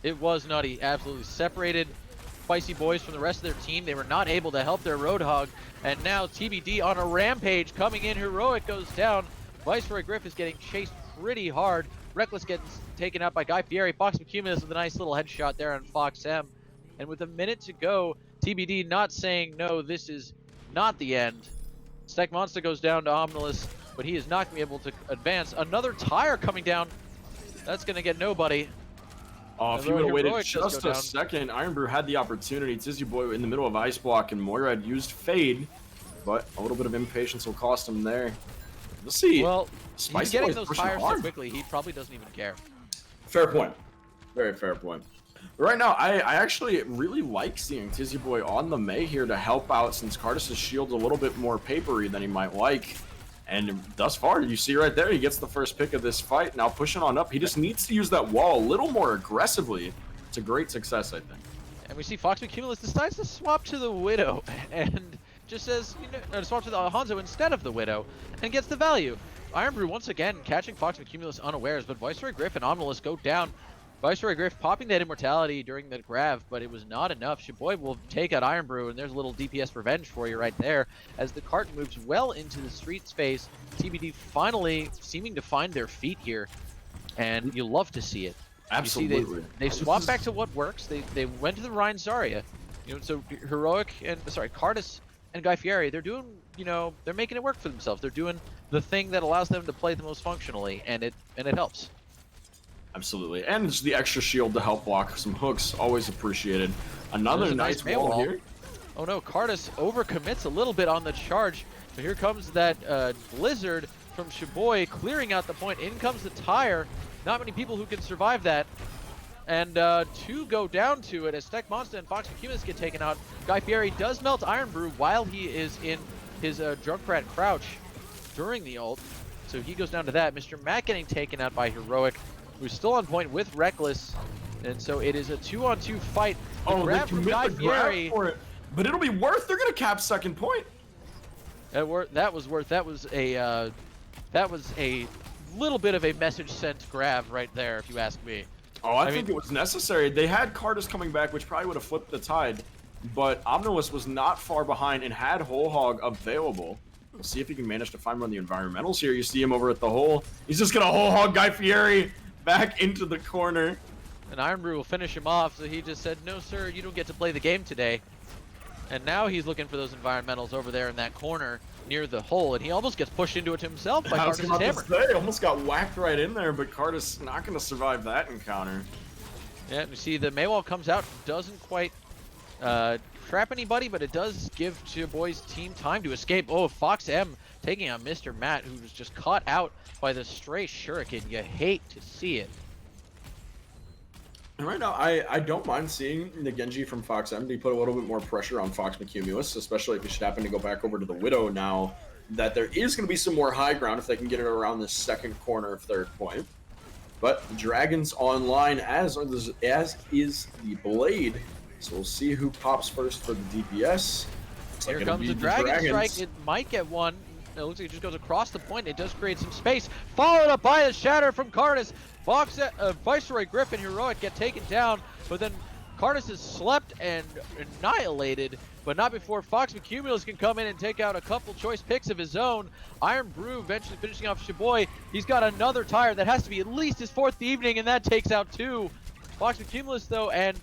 It was nutty, absolutely separated Spicy Boys from the rest of their team. They were not able to help their Roadhog, and now TBD on a rampage coming in. Heroic goes down. Viceroy Griff is getting chased pretty hard. Reckless gets taken out by Guy Fieri. Fox Cumulus with a nice little headshot there on Fox M. And with a minute to go, TBD not saying no, this is not the end. Stek Monster goes down to Omnilus, but he is not going to be able to advance. Another tire coming down. That's going to get nobody. Oh, if you would have waited just a second, Iron Brew had the opportunity. Tizzy Boy in the middle of Ice Block, and Moira had used Fade, but a little bit of impatience will cost him there. We'll see. Well, Spicy he's getting Boy's those tires so hard. quickly, he probably doesn't even care. Fair point. Very fair point. But right now, I actually really like seeing Tizzy Boy on the Mei here to help out, since Cardis' shield's a little bit more papery than he might like. And thus far, you see right there, he gets the first pick of this fight. Now pushing on up, he just needs to use that wall a little more aggressively. It's a great success, I think. And we see Fox Cumulus decides to swap to the Widow and just says, swap to the Hanzo instead of the Widow and gets the value. Iron Brew once again catching Fox Cumulus unawares, but Viceroy Griff and Omnilus go down. Viceroy Griff popping that immortality during the grab, but it was not enough. Shaboy will take out Iron Brew, and there's a little DPS revenge for you right there. As the cart moves well into the street space, TBD finally seeming to find their feet here, and you love to see it. Absolutely. You see they swapped back to what works. They went to the Ryan Zarya. So Heroic and Cardis and Guy Fieri, they're doing, they're making it work for themselves. They're doing the thing that allows them to play the most functionally, and it helps. Absolutely, and just the extra shield to help block some hooks, always appreciated. Another nice wall here. Oh no, Cardis overcommits a little bit on the charge. So here comes that Blizzard from Shaboy clearing out the point. In comes the tire. Not many people who can survive that. And 2 go down to it as Stek Monster and Fox Cumulus get taken out. Guy Fieri does melt Iron Brew while he is in his Junkrat crouch during the ult. So he goes down to that. Mr. Matt getting taken out by Heroic, who's still on point with Reckless. And so it is a 2-on-2 fight. The grab from Guy Fieri. For it, but it'll be worth. They're gonna cap second point. That was worth. That was a little bit of a message sent grab right there, if you ask me. Oh, I think it was necessary. They had Cardis coming back, which probably would have flipped the tide. But Omnilus was not far behind and had Whole Hog available. We'll see if he can manage to find one of the environmentals here. You see him over at the hole. He's just gonna Whole Hog Guy Fieri back into the corner. And Iron Brew will finish him off, so he just said, no sir, you don't get to play the game today. And now he's looking for those environmentals over there in that corner near the hole, and he almost gets pushed into it himself by Cardis' hammer. Almost got whacked right in there, but Cardis not going to survive that encounter. Yeah, you see the Maywall comes out, doesn't quite trap anybody, but it does give Boiz team time to escape. Oh, Fox M taking out Mr. Matt, who was just caught out by the stray shuriken. You hate to see it. And right now, I don't mind seeing the Genji from Fox M. He put a little bit more pressure on Fox Cumulus, especially if he should happen to go back over to the Widow now that there is going to be some more high ground if they can get it around the second corner of third point. But Dragon's online, as is the Blade. So we'll see who pops first for the DPS. Here comes the Dragon Strike. It might get one. It looks like it just goes across the point. It does create some space. Followed up by a shatter from Cardis. Viceroy Griffin Heroic get taken down, but then Cardis is slept and annihilated, but not before Fox McCumulus can come in and take out a couple choice picks of his own. Iron Brew eventually finishing off Shaboy. He's got another tire that has to be at least his 4th evening, and that takes out 2. Fox McCumulus, though, and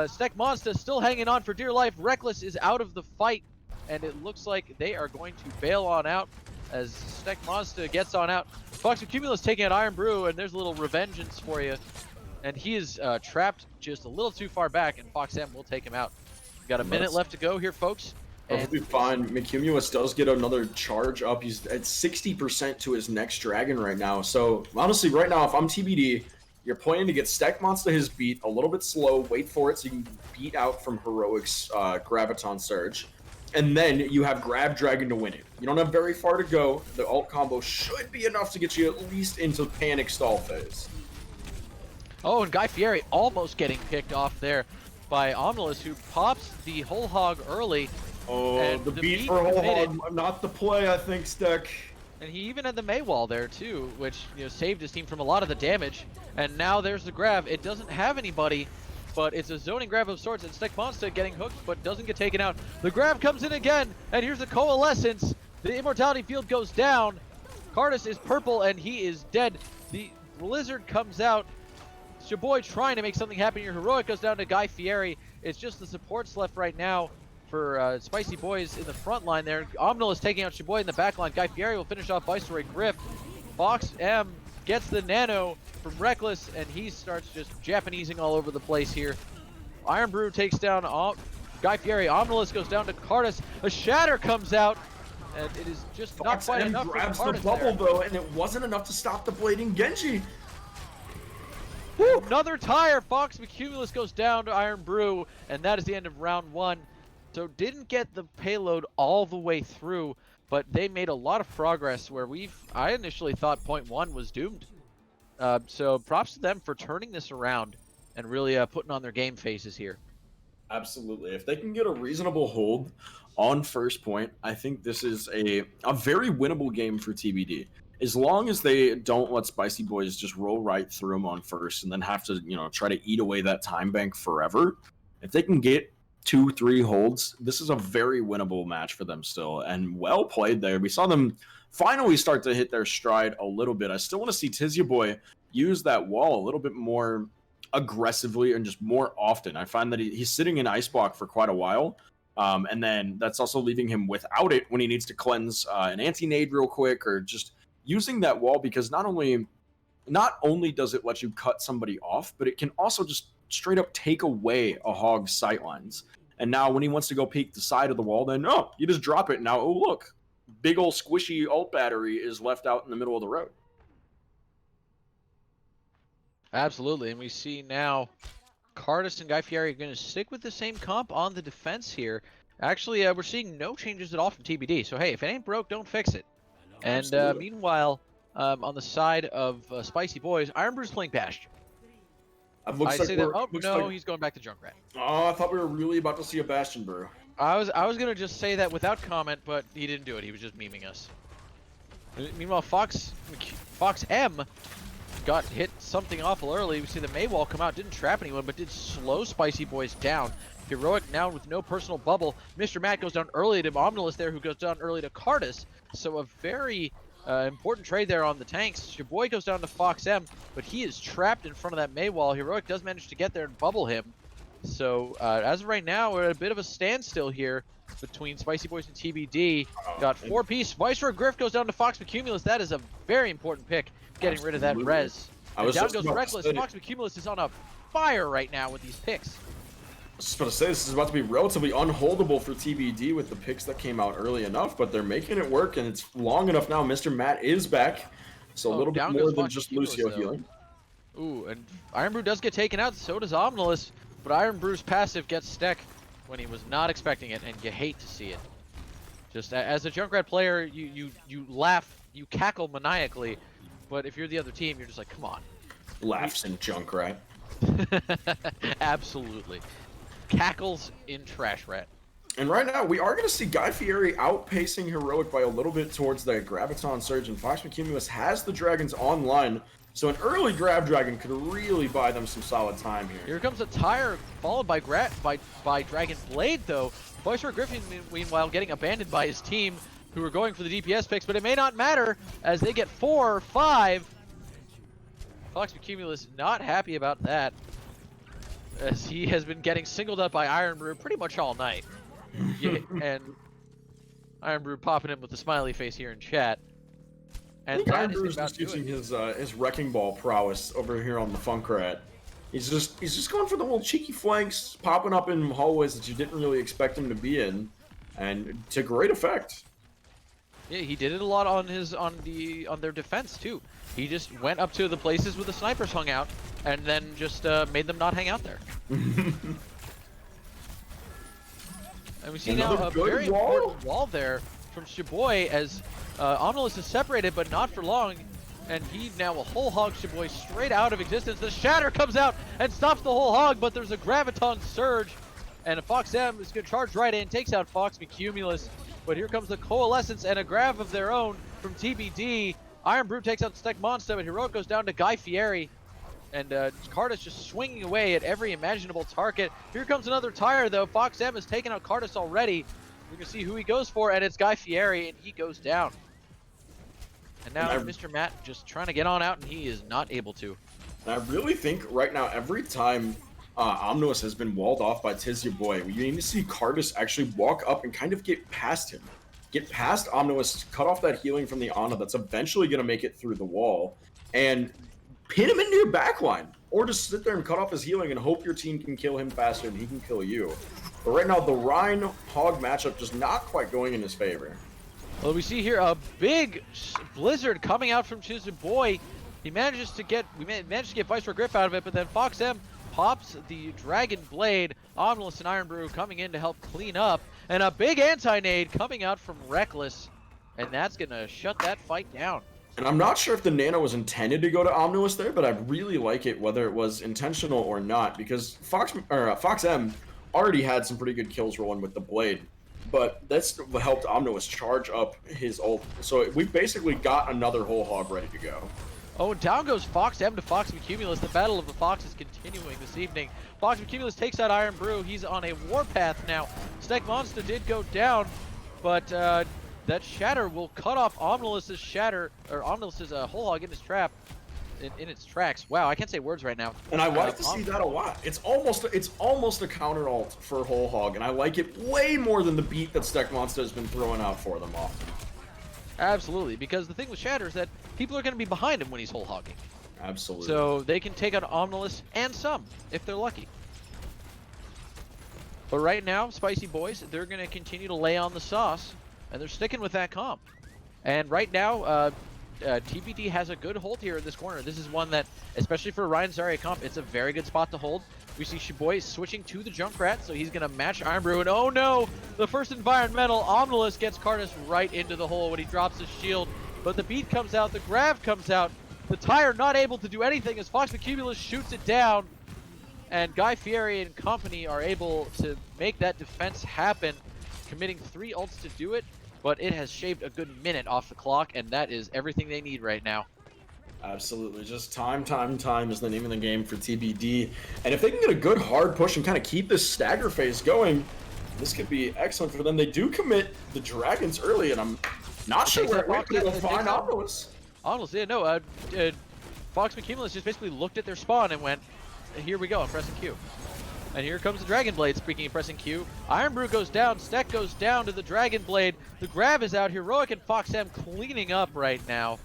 Steck Monster still hanging on for dear life. Reckless is out of the fight, and it looks like they are going to bail on out as Steck Monster gets on out. Fox McCumulus taking out Iron Brew, and there's a little revengeance for you. And he is trapped just a little too far back, and Fox M will take him out. We've got a minute left to go here, folks. Perfectly fine. McCumulus does get another charge up. He's at 60% to his next dragon right now. So, honestly, right now, if I'm TBD, you're playing to get Steck Monster his beat, a little bit slow, wait for it so you can beat out from Heroic's Graviton Surge. And then you have Grab Dragon to win it. You don't have very far to go. The ult combo should be enough to get you at least into Panic Stall phase. Oh, and Guy Fieri almost getting picked off there by Omnilus, who pops the Whole Hog early. Oh, and the beat for Whole Hog, not the play, I think, Steck. And he even had the Maywall there too, which saved his team from a lot of the damage. And now there's the grab. It doesn't have anybody, but it's a zoning grab of sorts, and Steck Monster getting hooked but doesn't get taken out. The grab comes in again, and here's the Coalescence. The Immortality Field goes down. Cardis is purple, and he is dead. The Blizzard comes out. Shaboy trying to make something happen here. Heroic goes down to Guy Fieri. It's just the supports left right now for Spicy Boys in the front line there. Omnilus taking out Shaboy in the back line. Guy Fieri will finish off Viceroy Griff. Fox M gets the nano from Reckless, and he starts just Japanesing all over the place here. Iron Brew takes down Guy Fieri. Omnilus goes down to Cardis. A shatter comes out, and it is just not quite enough for grabs the Cardis bubble, there. though, and it wasn't enough to stop the blading Genji. Woo! Another tire. Fox McCumulus goes down to Iron Brew, and that is the end of round 1. So didn't get the payload all the way through, but they made a lot of progress where I initially thought point 1 was doomed. So props to them for turning this around and really putting on their game faces here. Absolutely. If they can get a reasonable hold on first point, I think this is a very winnable game for TBD. As long as they don't let Spicy Boys just roll right through them on first and then have to, try to eat away that time bank forever. If they can get 2-3 holds, this is a very winnable match for them still. And well played there. We saw them finally start to hit their stride a little bit. I still want to see Tizia Boy use that wall a little bit more aggressively and just more often. I find that he's sitting in Ice Block for quite a while. And then that's also leaving him without it when he needs to cleanse an anti-nade real quick, or just using that wall, because not only does it let you cut somebody off, but it can also just straight up take away a Hog's sightlines. And now when he wants to go peek the side of the wall, then you just drop it. Now, look, big old squishy ult battery is left out in the middle of the road. Absolutely, and we see now Cardis and Guy Fieri are going to stick with the same comp on the defense here. Actually, we're seeing no changes at all from TBD. So hey, if it ain't broke, don't fix it. And meanwhile, on the side of Spicy Boys, Iron Brew's playing Bastion. He's going back to Junkrat. Oh, I thought we were really about to see a Bastion Brew. I was gonna just say that without comment, but he didn't do it. He was just memeing us. Meanwhile, Fox M got hit something awful early. We see the Maywall come out, didn't trap anyone, but did slow Spicy Boys down. Heroic now with no personal bubble. Mr. Matt goes down early to Omnilus there, who goes down early to Cardis. So a very important trade there on the tanks. Shaboy goes down to Fox M, but he is trapped in front of that Maywall. Heroic does manage to get there and bubble him. So as of right now, we're at a bit of a standstill here between Spicy Boys and TBD. Got 4-piece. Viceroy Griff goes down to Fox McCumulus. That is a very important pick, getting rid of that res. Down goes Reckless. Fox McCumulus is on a fire right now with these picks. I was just about to say, this is about to be relatively unholdable for TBD with the picks that came out early enough, but they're making it work, and it's long enough now. Mr. Matt is back, so a little bit more than just Lucio healing. Ooh, and Iron Brew does get taken out, so does Omnilus, but Iron Brew's passive gets Steck when he was not expecting it, and you hate to see it. Just as a Junkrat player, you laugh, you cackle maniacally, but if you're the other team, you're just like, come on. Laughs in Junkrat. Absolutely. Cackles in Trash Rat. And right now, we are going to see Guy Fieri outpacing Heroic by a little bit towards the Graviton Surge, and Fox McCumulus has the Dragons online, so an early Grab Dragon could really buy them some solid time here. Here comes a tire, followed by Dragon Blade, though. Boiz Griffin, meanwhile, getting abandoned by his team, who are going for the DPS picks, but it may not matter, as they get 4 or 5. Fox McCumulus not happy about that, as he has been getting singled out by Iron Brew pretty much all night. Yeah, and Iron Brew popping him with the smiley face here in chat. And Iron Brew's just using his Wrecking Ball prowess over here on the Funkrat. He's just going for the little cheeky flanks, popping up in hallways that you didn't really expect him to be in, and to great effect. Yeah, he did it a lot on their defense too. He just went up to the places where the snipers hung out, and then just made them not hang out there. And we see now a very important wall there from Shiboy, as Omnilus is separated, but not for long. And he now will whole hog Shiboy straight out of existence. The Shatter comes out and stops the whole hog, but there's a Graviton Surge. And a Fox M is going to charge right in, takes out Fox McCumulus. But here comes the Coalescence and a grab of their own from TBD. Iron Brew takes out Steak Monster, but Heroic goes down to Guy Fieri. And Cardus just swinging away at every imaginable target. Here comes another tire, though. Fox M has taken out Cardus already. We can see who he goes for, and it's Guy Fieri, and he goes down. And now Mr. Matt just trying to get on out, and he is not able to. I really think right now, every time Omnilus has been walled off by Tizya Boy, we need to see Cardus actually walk up and kind of get past him. Get past Omnilus, cut off that healing from the Ana that's eventually going to make it through the wall, and pin him into your backline, or just sit there and cut off his healing and hope your team can kill him faster than he can kill you. But right now, the Rhine-Hog matchup just not quite going in his favor. Well, we see here a big blizzard coming out from Tizya Boy. We managed to get Viceroy Griff out of it, but then Fox M pops the Dragon Blade. Omnilus and Iron Brew coming in to help clean up, and a big anti-nade coming out from Reckless, and that's gonna shut that fight down. And I'm not sure if the Nano was intended to go to Omnilus there, but I really like it whether it was intentional or not, because Fox M already had some pretty good kills rolling with the Blade, but that's what helped Omnilus charge up his ult. So we basically got another whole hog ready to go. Oh, and down goes Fox M to Fox McCumulus. The battle of the Foxes continuing this evening. Fox McCumulus takes out Iron Brew. He's on a warpath now. Steak Monster did go down, but that Shatter will cut off Omnilus's Shatter, or Omnilus's whole hog in his trap, in its tracks. Wow, I can't say words right now. And I like to see that a lot. It's almost a counter ult for whole hog, and I like it way more than the beat that Steak Monster has been throwing out for them often. Absolutely, because the thing with Shatter is that people are going to be behind him when he's whole hogging. Absolutely. So they can take out Omnilus and some, if they're lucky. But right now, Spicy Boys, they're going to continue to lay on the sauce, and they're sticking with that comp. And right now, TBD has a good hold here in this corner. This is one that, especially for Ryan Zarya comp, it's a very good spot to hold. We see Shiboy switching to the Junkrat, so he's going to match Iron Brew, and oh no! The first environmental, Omnilus gets Cardus right into the hole when he drops his shield. But the beat comes out, the grab comes out, the tire not able to do anything as Fox McCumulus shoots it down, and Guy Fieri and company are able to make that defense happen, committing 3 ults to do it, but it has shaved a good minute off the clock, and that is everything they need right now. Absolutely. Just time is the name of the game for TBD. And if they can get a good hard push and kind of keep this stagger phase going, this could be excellent for them. They do commit the Dragons early, and I'm not sure where they'll find Omnilus. Omnilus, yeah, no, Fox McCumulus just basically looked at their spawn and went, here we go, I'm pressing Q. And here comes the Dragon Blade, speaking of pressing Q. Iron Brew goes down, Steck goes down to the Dragon Blade. The grab is out, Heroic and Fox M cleaning up right now.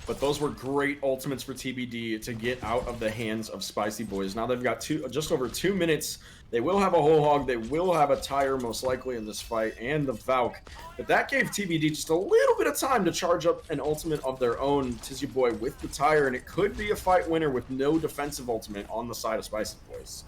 But those were great ultimates for TBD to get out of the hands of Spicy Boys. Now they've got just over 2 minutes. They will have a whole hog. They will have a tire most likely in this fight, and the Valk. But that gave TBD just a little bit of time to charge up an ultimate of their own, Tizzy Boy with the tire, and it could be a fight winner with no defensive ultimate on the side of Spicy Boys.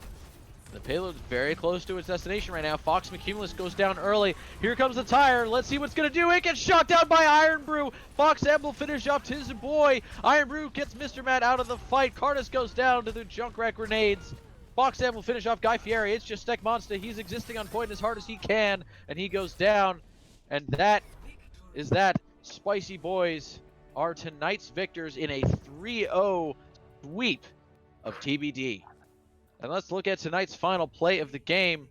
The payload is very close to its destination right now. Fox McCumulus goes down early. Here comes the tire. Let's see what's going to do. It gets shot down by Iron Brew. Fox M will finish up his boy. Iron Brew gets Mr. Matt out of the fight. Cardus goes down to the Junkrat grenades. Fox M will finish off Guy Fieri. It's just Steck Monster. He's existing on point as hard as he can, and he goes down. And that is that. Spicy Boys are tonight's victors in a 3-0 sweep of TBD. And let's look at tonight's final play of the game.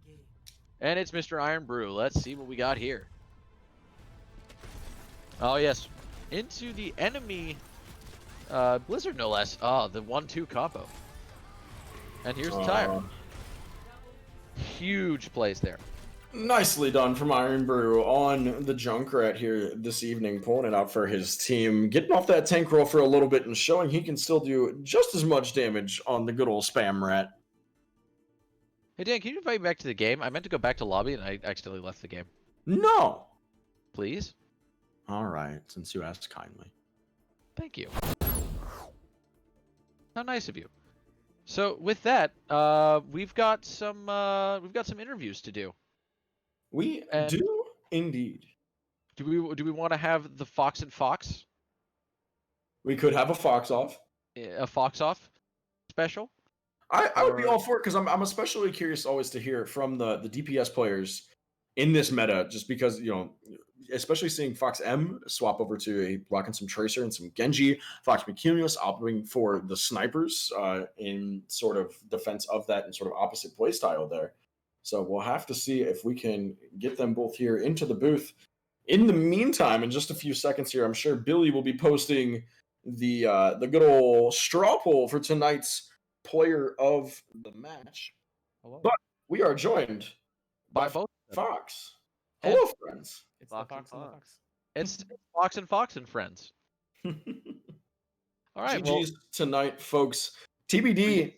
And it's Mr. Iron Brew. Let's see what we got here. Oh, yes. Into the enemy Blizzard, no less. Oh, the 1-2 combo. And here's the tire. Huge plays there. Nicely done from Iron Brew on the Junkrat here this evening, pulling it out for his team, getting off that tank roll for a little bit and showing he can still do just as much damage on the good old Spam Rat. Hey, Dan, can you invite me back to the game? I meant to go back to lobby and I accidentally left the game. No! Please? All right, since you asked kindly. Thank you. How nice of you. So with that, we've got some interviews to do. We do indeed. Do we want to have the Fox and Fox? We could have a Fox off. A Fox off special? I would be all for it because I'm especially curious always to hear from the DPS players in this meta, just because, you know, especially seeing Fox M swap over to a blocking some Tracer and some Genji, Fox McCumulus opting for the snipers in sort of defense of that and sort of opposite playstyle there. So we'll have to see if we can get them both here into the booth. In the meantime, in just a few seconds here, I'm sure Billy will be posting the good old straw poll for tonight's player of the match. Hello. But we are joined by both Fox. Hello, friends. It's the Fox and the Fox. It's Fox and friends. All right, GG's tonight, folks. TBD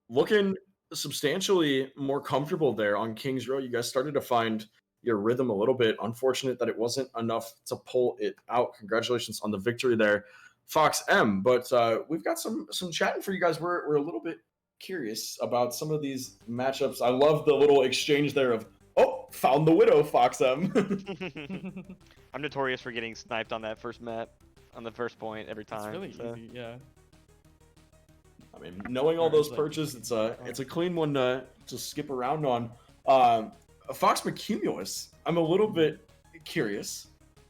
looking substantially more comfortable there on Kings Row. You guys started to find your rhythm a little bit. Unfortunate that it wasn't enough to pull it out. Congratulations on the victory there, Fox M. But we've got some chatting for you guys. We're a little bit curious about some of these matchups. I love the little exchange there of, oh, found the widow, Fox M. I'm notorious for getting sniped on that first map, on the first point every time. It's really easy, yeah. I mean, knowing all those perches, it's a clean one to skip around on. Fox McCumulus, I'm a little bit curious.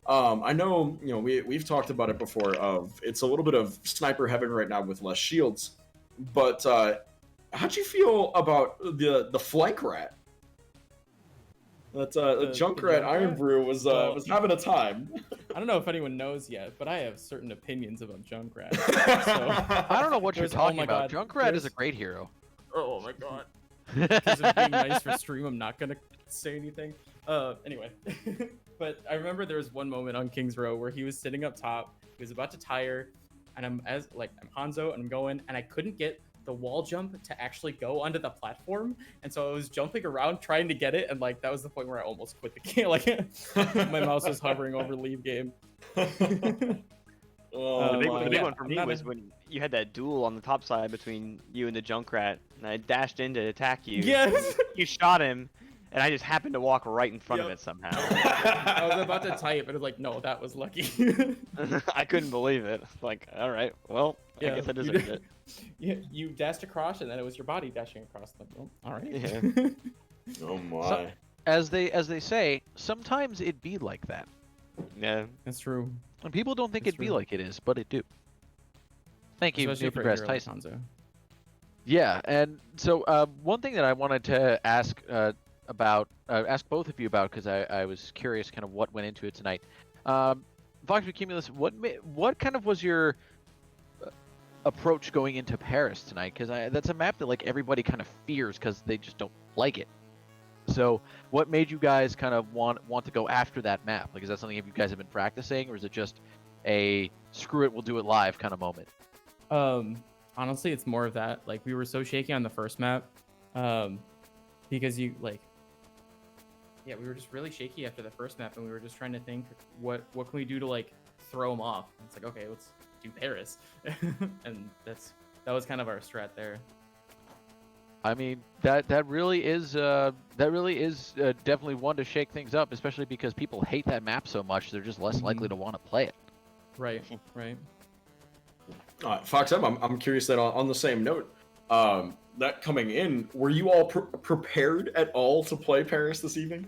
I know, you know, we've talked about it before. It's a little bit of sniper heaven right now with less shields, but how'd you feel about the flank rat? That Junkrat Iron Brew was having a time. I don't know if anyone knows yet, but I have certain opinions about Junkrat. So, I don't know what you're talking about. God, Junkrat is a great hero. Oh my god. because of being nice for stream, I'm not gonna say anything. Anyway, but I remember there was one moment on Kings Row where he was sitting up top. He was about to tire, and I'm Hanzo, and I'm going, and I couldn't get the wall jump to actually go onto the platform, and so I was jumping around trying to get it, and like that was the point where I almost quit the game. Like my mouse was hovering over leave game. The big one for me was when you had that duel on the top side between you and the Junkrat, and I dashed in to attack you. Yes. You shot him, and I just happened to walk right in front of it somehow. I was about to type, and it was like, no, that was lucky. I couldn't believe it. Like, all right, well, I guess I deserved it. Yeah, you dashed across, and then it was your body dashing across. Like, well, all right. Yeah. Oh my. As they say, sometimes it be like that. Yeah. That's true. And people don't think That's it be true. like it is, but it do. Thank you, Especially Neil for a deGrasse hero Tyson. like Hanzo. Yeah, and so one thing that I wanted to ask ask both of you about, because I was curious kind of what went into it tonight. Fox McCumulus, what kind of was your approach going into Paris tonight? Because that's a map that like everybody kind of fears because they just don't like it. So what made you guys kind of want to go after that map? Like, is that something you guys have been practicing, or is it just a screw it, we'll do it live kind of moment? Honestly, it's more of that. Like, we were so shaky on the first map, because we were just really shaky after the first map, and we were just trying to think what can we do to like throw them off. And it's like, okay, let's do Paris, and that was kind of our strat there. I mean, that really is definitely one to shake things up, especially because people hate that map so much. They're just less likely to want to play it. Right, right. Fox M, I'm curious that on the same note, that coming in, were you all prepared at all to play Paris this evening?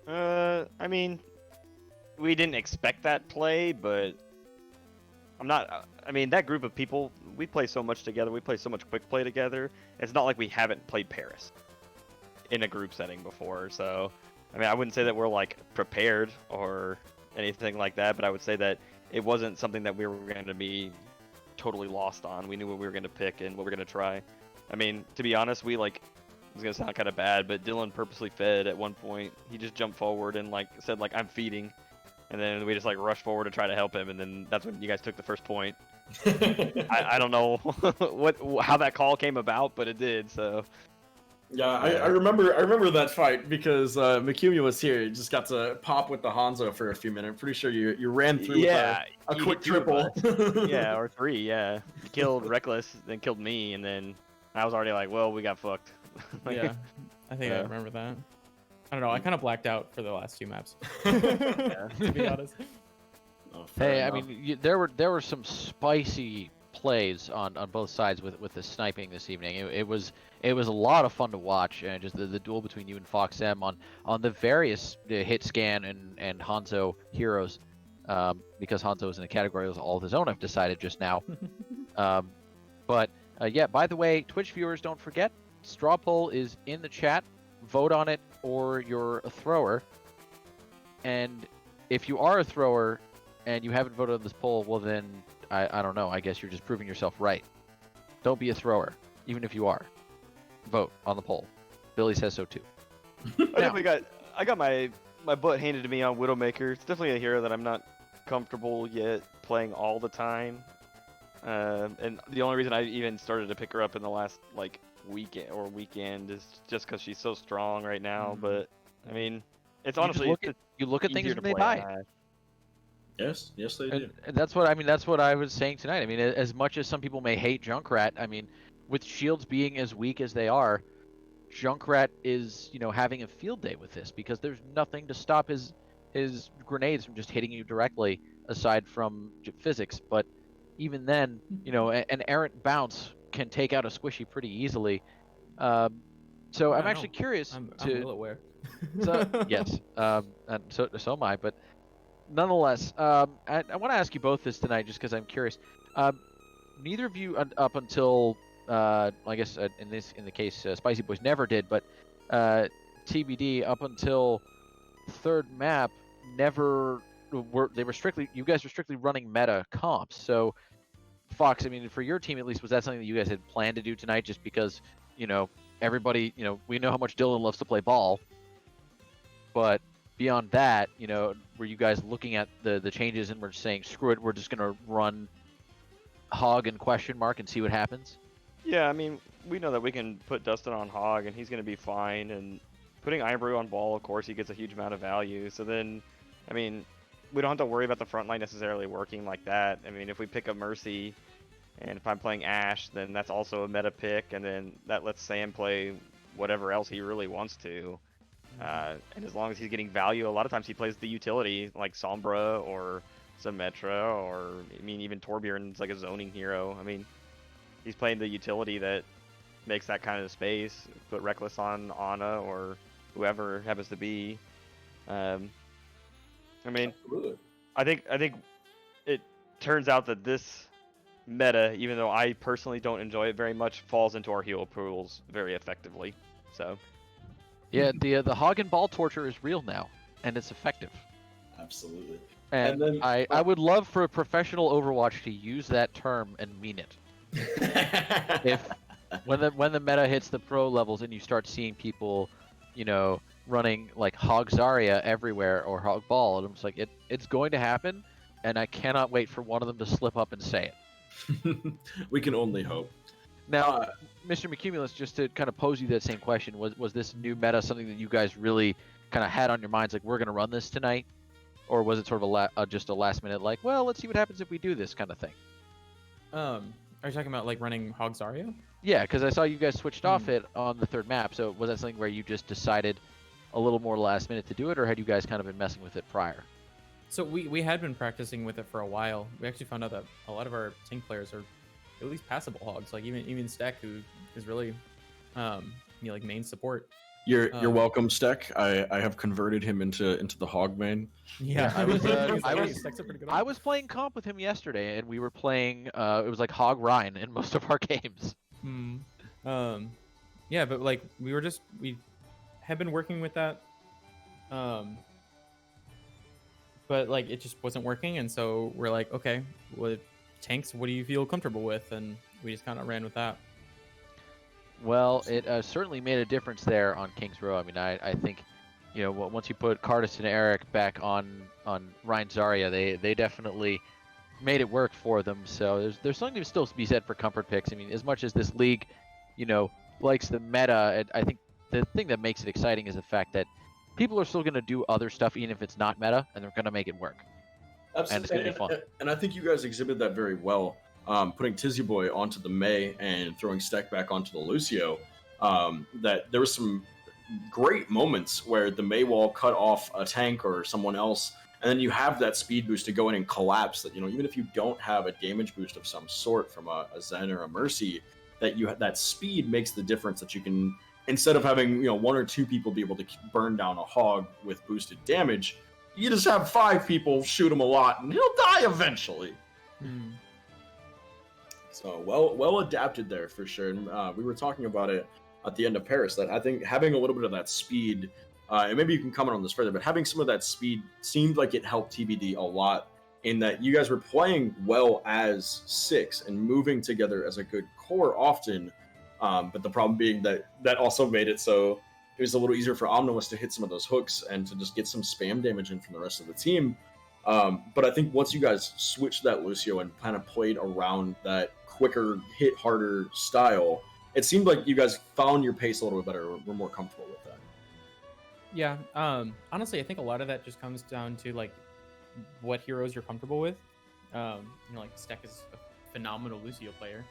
I mean, we didn't expect that play, but I'm not. I mean, that group of people, we play so much together. We play so much quick play together. It's not like we haven't played Paris in a group setting before. So, I mean, I wouldn't say that we're like prepared or anything like that, but I would say that it wasn't something that we were going to be totally lost on. We knew what we were going to pick and what we were going to try. I mean, to be honest, we like, it's going to sound kind of bad, but Dylan purposely fed at one point. He just jumped forward and like said like, I'm feeding. And then we just like rushed forward to try to help him. And then that's when you guys took the first point. I don't know how that call came about, but it did. So yeah, I remember that fight because McCumia was here. You just got to pop with the Hanzo for a few minutes. I'm pretty sure you ran through with a quick triple. Yeah, or 3. Yeah, you killed Reckless, then killed me, and then I was already like, well, we got fucked. Yeah, I think I remember that. I don't know. I kind of blacked out for the last 2 maps. Yeah. To be honest. Oh, Hey, enough. I mean, there were some spicy plays on both sides with the sniping this evening. It was a lot of fun to watch, and just the duel between you and Fox M on the various hit scan and Hanzo heroes, because Hanzo is in a category of all of his own. I've decided just now. But yeah, by the way, Twitch viewers, don't forget, straw poll is in the chat. Vote on it, or you're a thrower. And if you are a thrower and you haven't voted on this poll, well then, I don't know, I guess you're just proving yourself right. Don't be a thrower, even if you are. Vote on the poll. Billy says so too. I got my butt handed to me on Widowmaker. It's definitely a hero that I'm not comfortable yet playing all the time. And the only reason I even started to pick her up in the last like weekend is just because she's so strong right now. But I mean, it's honestly you look at things when they buy. Yes, they do. And that's what I was saying tonight. I mean, as much as some people may hate Junkrat, I mean, with shields being as weak as they are, Junkrat is, having a field day with this because there's nothing to stop his grenades from just hitting you directly aside from physics. But even then, an errant bounce can take out a squishy pretty easily. So I'm actually curious. I'm well aware. So, yes, and so am I. But nonetheless, I want to ask you both this tonight, just because I'm curious. Neither of you up until I guess in the case Spicy Boys never did, but TBD up until third map never were. You guys were strictly running meta comps. So Fox, I mean, for your team at least, was that something that you guys had planned to do tonight? Just because everybody, we know how much Dylan loves to play ball, but beyond that, were you guys looking at the changes and we're saying, screw it, we're just going to run Hog and question mark and see what happens? Yeah, I mean, we know that we can put Dustin on Hog and he's going to be fine. And putting Iron Brew on Ball, of course, he gets a huge amount of value. So then, I mean, we don't have to worry about the front line necessarily working like that. I mean, if we pick a Mercy and if I'm playing Ashe, then that's also a meta pick. And then that lets Sam play whatever else he really wants to. And as long as he's getting value, a lot of times he plays the utility like Sombra or Symmetra, or I mean even Torbjorn's like a zoning hero. I mean, he's playing the utility that makes that kind of space. Put Reckless on Ana or whoever it happens to be. I mean, Absolutely. I think it turns out that this meta, even though I personally don't enjoy it very much, falls into our hero pools very effectively. So. Yeah, the Hog and Ball torture is real now, and it's effective. Absolutely. And then, I would love for a professional Overwatch to use that term and mean it. If when the meta hits the pro levels and you start seeing people, running like Hog Zarya everywhere or Hog Ball, and I'm just like, it's going to happen, and I cannot wait for one of them to slip up and say it. We can only hope. Now, Mr. McCumulus, just to kind of pose you that same question, was this new meta something that you guys really kind of had on your minds, like, we're going to run this tonight? Or was it sort of just a last minute, like, well, let's see what happens if we do this kind of thing? Are you talking about like running Hog Zarya? Yeah, because I saw you guys switched off it on the third map. So was that something where you just decided a little more last minute to do it, or had you guys kind of been messing with it prior? So we had been practicing with it for a while. We actually found out that a lot of our tank players are at least passable hogs. Like even Stack, who is really like main support. You're welcome, Steck. I have converted him into the hog main. Yeah, I was, Stack's a pretty good I hog. was playing comp with him yesterday, and we were playing. It was like Hog Ryan in most of our games. Yeah, but like we have been working with that, but like it just wasn't working, and so we're like, okay, well, tanks, what do you feel comfortable with? And we just kind of ran with that. Well, it certainly made a difference there on Kings Row. I mean, I think, once you put Cardis and Eric back on Ryan Zarya, they definitely made it work for them. So there's something to still be said for comfort picks. I mean, as much as this league, likes the meta, I think the thing that makes it exciting is the fact that people are still going to do other stuff even if it's not meta, and they're going to make it work. Absolutely. And it's going to be fun. And I think you guys exhibit that very well. Putting Tizzy Boy onto the Mei and throwing Steck back onto the Lucio. That there was some great moments where the Mei wall cut off a tank or someone else, and then you have that speed boost to go in and collapse. That even if you don't have a damage boost of some sort from a Zen or a Mercy, that speed makes the difference. That you can, instead of having one or two people be able to burn down a hog with boosted damage, you just have 5 people shoot him a lot and he'll die eventually. So well adapted there for sure. And we were talking about it at the end of Paris, that I think having a little bit of that speed, and maybe you can comment on this further, but having some of that speed seemed like it helped TBD a lot, in that you guys were playing well as 6 and moving together as a good core often. But the problem being that also made it so it was a little easier for Omnilus to hit some of those hooks and to just get some spam damage in from the rest of the team. But I think once you guys switched that Lucio and kind of played around that quicker, hit harder style, it seemed like you guys found your pace a little bit better, or were more comfortable with that. Yeah. Honestly, I think a lot of that just comes down to like what heroes you're comfortable with. Like Steck is a phenomenal Lucio player.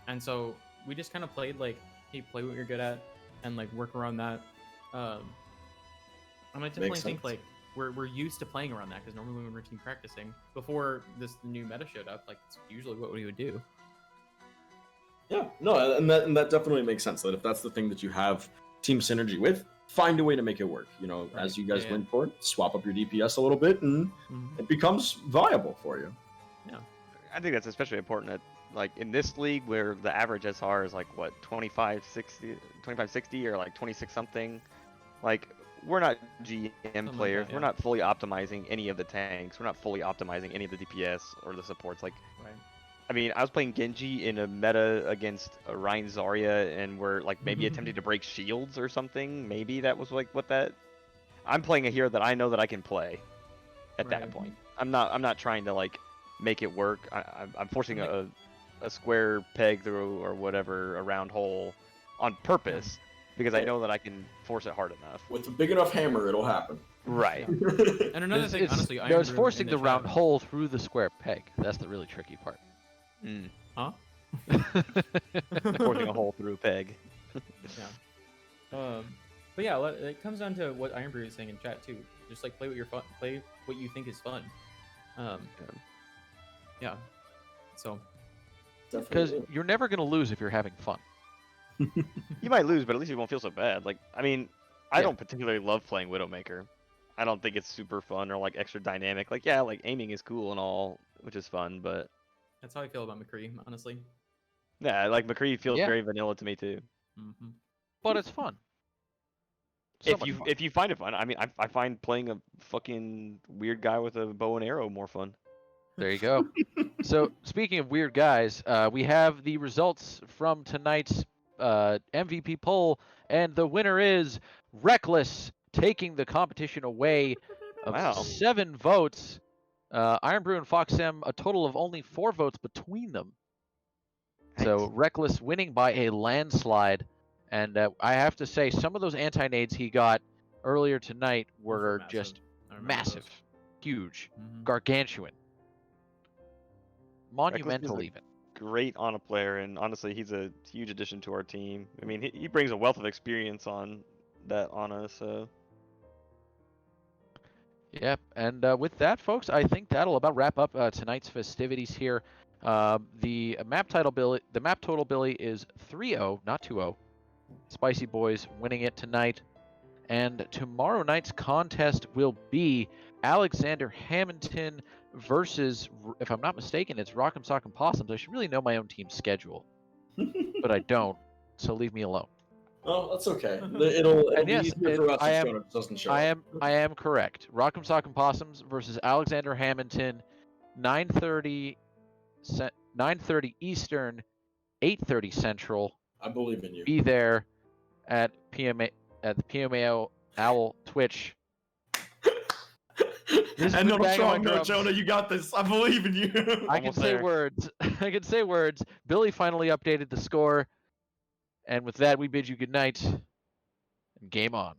And so we just kind of played like, hey, play what you're good at and like work around that. I definitely think like we're used to playing around that, because normally when we're team practicing before this new meta showed up, like it's usually what we would do. Yeah, no, and that definitely makes sense. That if that's the thing that you have team synergy with, find a way to make it work. Right. As you guys went forward, swap up your DPS a little bit, and it becomes viable for you. Yeah, I think that's especially important at, like, in this league where the average SR is like what 2560 or like 26 something. Like, we're not GM players. yeah. We're not fully optimizing any of the tanks. We're not fully optimizing any of the DPS or the supports. Like, right. I mean, I was playing Genji in a meta against Ryan Zarya, and we're like maybe attempting to break shields or something. Maybe that was like what that. I'm playing a hero that I know that I can play. At that point, I'm not trying to like make it work. I'm forcing a square peg through or whatever a round hole on purpose, because I know that I can force it hard enough. With a big enough hammer, it'll happen. Right. And another thing, honestly, it's forcing the round hole through the square peg. That's the really tricky part. Huh? Forcing a hole through a peg. Yeah. But yeah, it comes down to what Ironbrew is saying in chat too. Just like play what you think is fun. Yeah. So. Because you're never gonna lose if you're having fun. You might lose, but at least you won't feel so bad. Like, I mean, I don't particularly love playing Widowmaker. I don't think it's super fun or like extra dynamic. Like, yeah, like aiming is cool and all, which is fun, but that's how I feel about McCree, honestly. Yeah, like McCree feels very vanilla to me too. But it's fun. If you find it fun, I mean, I find playing a fucking weird guy with a bow and arrow more fun. There you go. So speaking of weird guys, we have the results from tonight's MVP poll, and the winner is Reckless, taking the competition away of 7 votes. Ironbrew and Foxem, a total of only 4 votes between them. Nice. So Reckless winning by a landslide. And I have to say, some of those anti-nades he got earlier tonight were just massive, huge, gargantuan, monumental even. Great Ana player, and honestly, he's a huge addition to our team. I mean, he brings a wealth of experience on that Ana, so. Yep, and with that, folks, I think that'll about wrap up tonight's festivities here The map total, Billy, is 3-0, not 2-0. Spicy Boys winning it tonight. And tomorrow night's contest will be Alexander Hamilton versus, if I'm not mistaken, it's Rock'em Sock'em Possums. I should really know my own team's schedule, but I don't, so leave me alone. Oh, that's okay. It'll And be yes, easier for us I if am- Jonas doesn't show I up. am correct. Rock'em Sock'em Possums versus Alexander Hamilton, 9:30 Eastern, 8:30 Central. I believe in you. Be there at the PMAOWL Twitch. This And is on a Bang on strong My note, Drums. Jonah, you got this. I believe in you. I can Almost say there. words. I can say words. Billy finally updated the score. And with that, we bid you good night and game on.